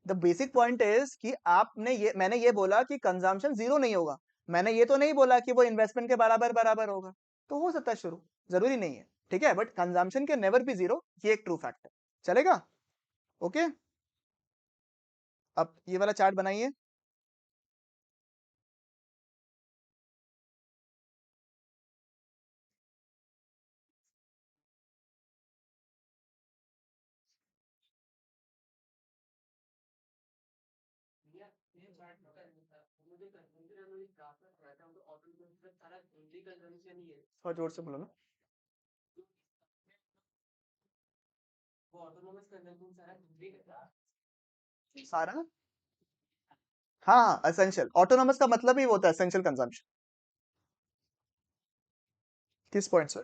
द बेसिक पॉइंट इज कि आपने ये, मैंने ये बोला कि कंजम्पशन जीरो नहीं होगा, मैंने ये तो नहीं बोला कि वो इन्वेस्टमेंट के बराबर बराबर होगा, तो हो सकता है शुरू, जरूरी नहीं है, ठीक है, बट कंजम्पशन के नेवर बी जीरो, ये एक ट्रू फैक्ट है, चलेगा। ओके, अब ये वाला चार्ट बनाइए। थोड़ा जोर से बोलो ना। सारा, हाँ, एसेंशियल ऑटोनोमस का मतलब ही वो होता है एसेंशियल कंजम्पशन। किस पॉइंट से,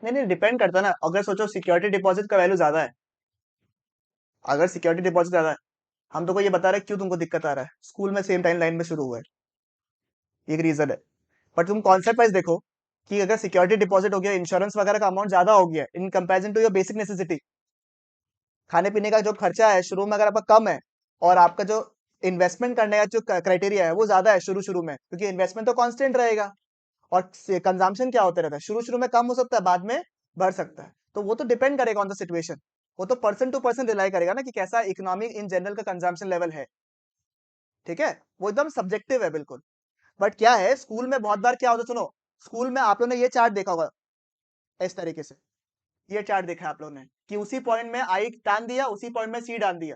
नहीं नहीं, डिपेंड करता है ना, अगर सोचो सिक्योरिटी डिपॉजिट का वैल्यू ज्यादा है, अगर सिक्योरिटी डिपॉजिट ज्यादा है, हम तो को ये बता रहे हैं क्यों तुमको दिक्कत आ रहा है, स्कूल में सेम टाइम लाइन में शुरू हुआ है, ये एक रीजन है। बट तुम कॉन्सेप्ट वाइज देखो कि अगर सिक्योरिटी डिपॉजिट हो गया, इंश्योरेंस वगैरह का अमाउंट ज्यादा हो गया in comparison to your basic necessity, खाने पीने का जो खर्चा है शुरू में अगर आपका कम है, और आपका जो इन्वेस्टमेंट करने का जो क्राइटेरिया है वो ज्यादा है शुरू शुरू में, क्योंकि इन्वेस्टमेंट तो कांस्टेंट रहेगा और कंजम्पशन क्या होते रहता है, शुरू शुरू में कम हो सकता है, बाद में बढ़ सकता है। तो वो तो डिपेंड करेगा ऑन द सिचुएशन, वो तो पर्सन टू पर्सन रिलाई करेगा ना कि कैसा इकोनॉमी इन जनरल का कंजम्पशन लेवल है। ठीक है, वो एकदम सब्जेक्टिव है बिल्कुल। बट क्या है, स्कूल में बहुत बार क्या होता है, सुनो, स्कूल में आप लोगों ने ये चार्ट देखा होगा इस तरीके से, ये चार्ट देखा है आप लोगों ने कि उसी पॉइंट में आई डाल दिया, उसी पॉइंट में सी डाल दिया।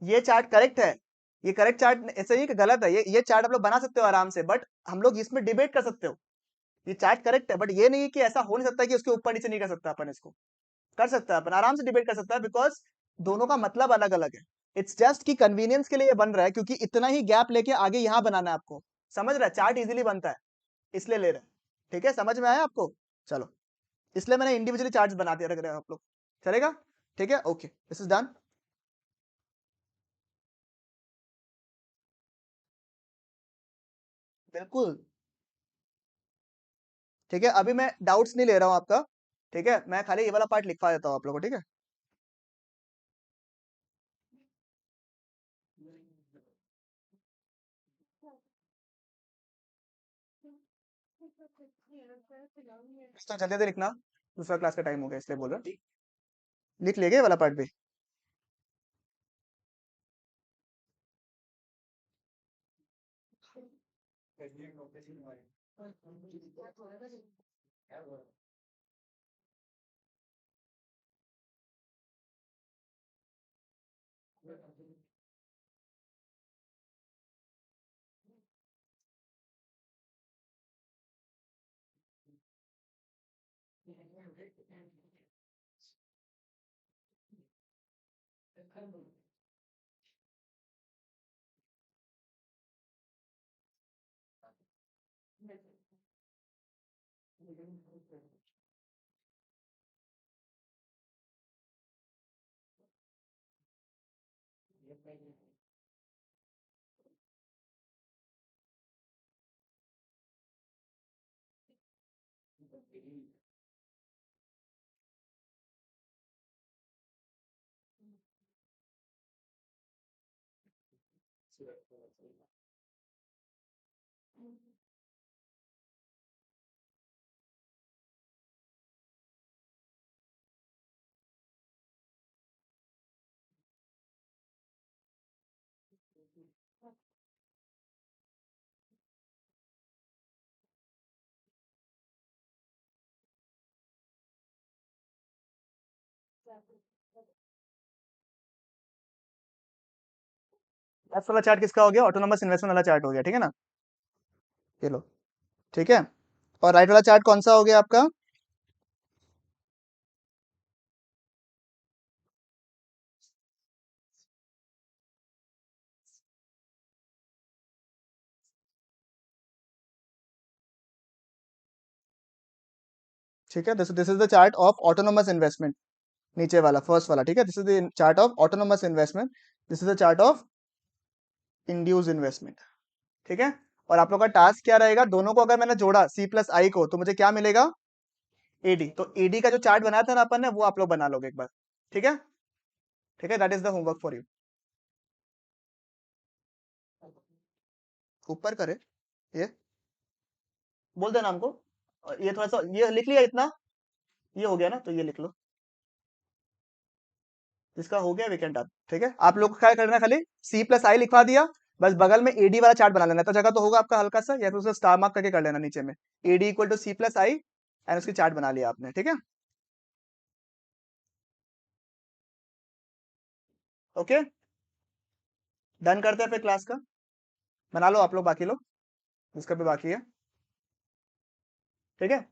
ये चार्ट करेक्ट है, ये करेक्ट चार्ट ऐसे ही कि गलत है, ये चार्ट आप लोग बना सकते हो आराम से, बट हम लोग इसमें डिबेट कर सकते हो। ये चार्ट करेक्ट है, बट ये नहीं है कि ऐसा हो नहीं सकता कि उसके ऊपर नीचे नहीं कर सकता, अपन इसको कर सकता है, अपन आराम से डिबेट कर सकता है, बिकॉज दोनों का मतलब अलग अलग है। इट्स जस्ट कि कन्वीनियंस के लिए ये बन रहा है, क्योंकि इतना ही गैप लेके आगे यहाँ बनाना है आपको, समझ रहा है, चार्ट इजीली बनता है इसलिए ले रहे हैं। ठीक है, समझ में आया आपको? चलो, इसलिए मैंने इंडिविजुअली चार्ट्स बना दिया, रख रहे हैं आप लोग, चलेगा? ठीक है, ओके, दिस इज डन। बिल्कुल। ठीक है, अभी मैं डाउट्स नहीं ले रहा हूँ आपका। ठीक है, मैं खाली ये वाला पार्ट लिखवा देता हूँ आप लोगों को, ठीक है? तो जल्दी जल्दी लिखना, दूसरा क्लास का टाइम हो गया इसलिए बोल रहा हूँ। लिख लेंगे ये वाला पार्ट भी। लेफ्ट वाला चार्ट किसका हो गया? ऑटोनोमस इन्वेस्टमेंट वाला चार्ट हो गया, ठीक है ना? ये लो, ठीक है। और राइट वाला चार्ट कौन सा हो गया आपका? ठीक है, this is the chart of autonomous investment, नीचे वाला फर्स्ट वाला, ठीक है, this is the chart of autonomous investment, this is the chart of induce investment. ठीक है, और आप लोग का टास्क क्या रहेगा, दोनों को अगर मैंने जोड़ा सी प्लस आई को, तो मुझे क्या मिलेगा? एडी। तो एडी का जो चार्ट बनाया था ना अपन ने, वो आप लोग बना लोगे एक बार। ठीक है, ठीक है, that is the homework for you. ऊपर करे, ये बोल देना हमको। और ये थोड़ा सा ये लिख लिया इतना, ये हो गया ना, तो ये लिख लो, इसका हो गया वीकेंड आप। ठीक है, आप लोग को क्या करना है, खाली सी प्लस आई लिखवा दिया, बस बगल में एडी वाला चार्ट बना लेना, तो जगह तो होगा आपका हल्का सा, या फिर उसे स्टार मार्क करके कर लेना नीचे में, AD equal to C plus I, and उसकी चार्ट बना लिया आपने। ठीक है, ओके, डन करते हैं फिर क्लास का। बना लो आप लोग, बाकी लोग जिसका भी बाकी है। ठीक है।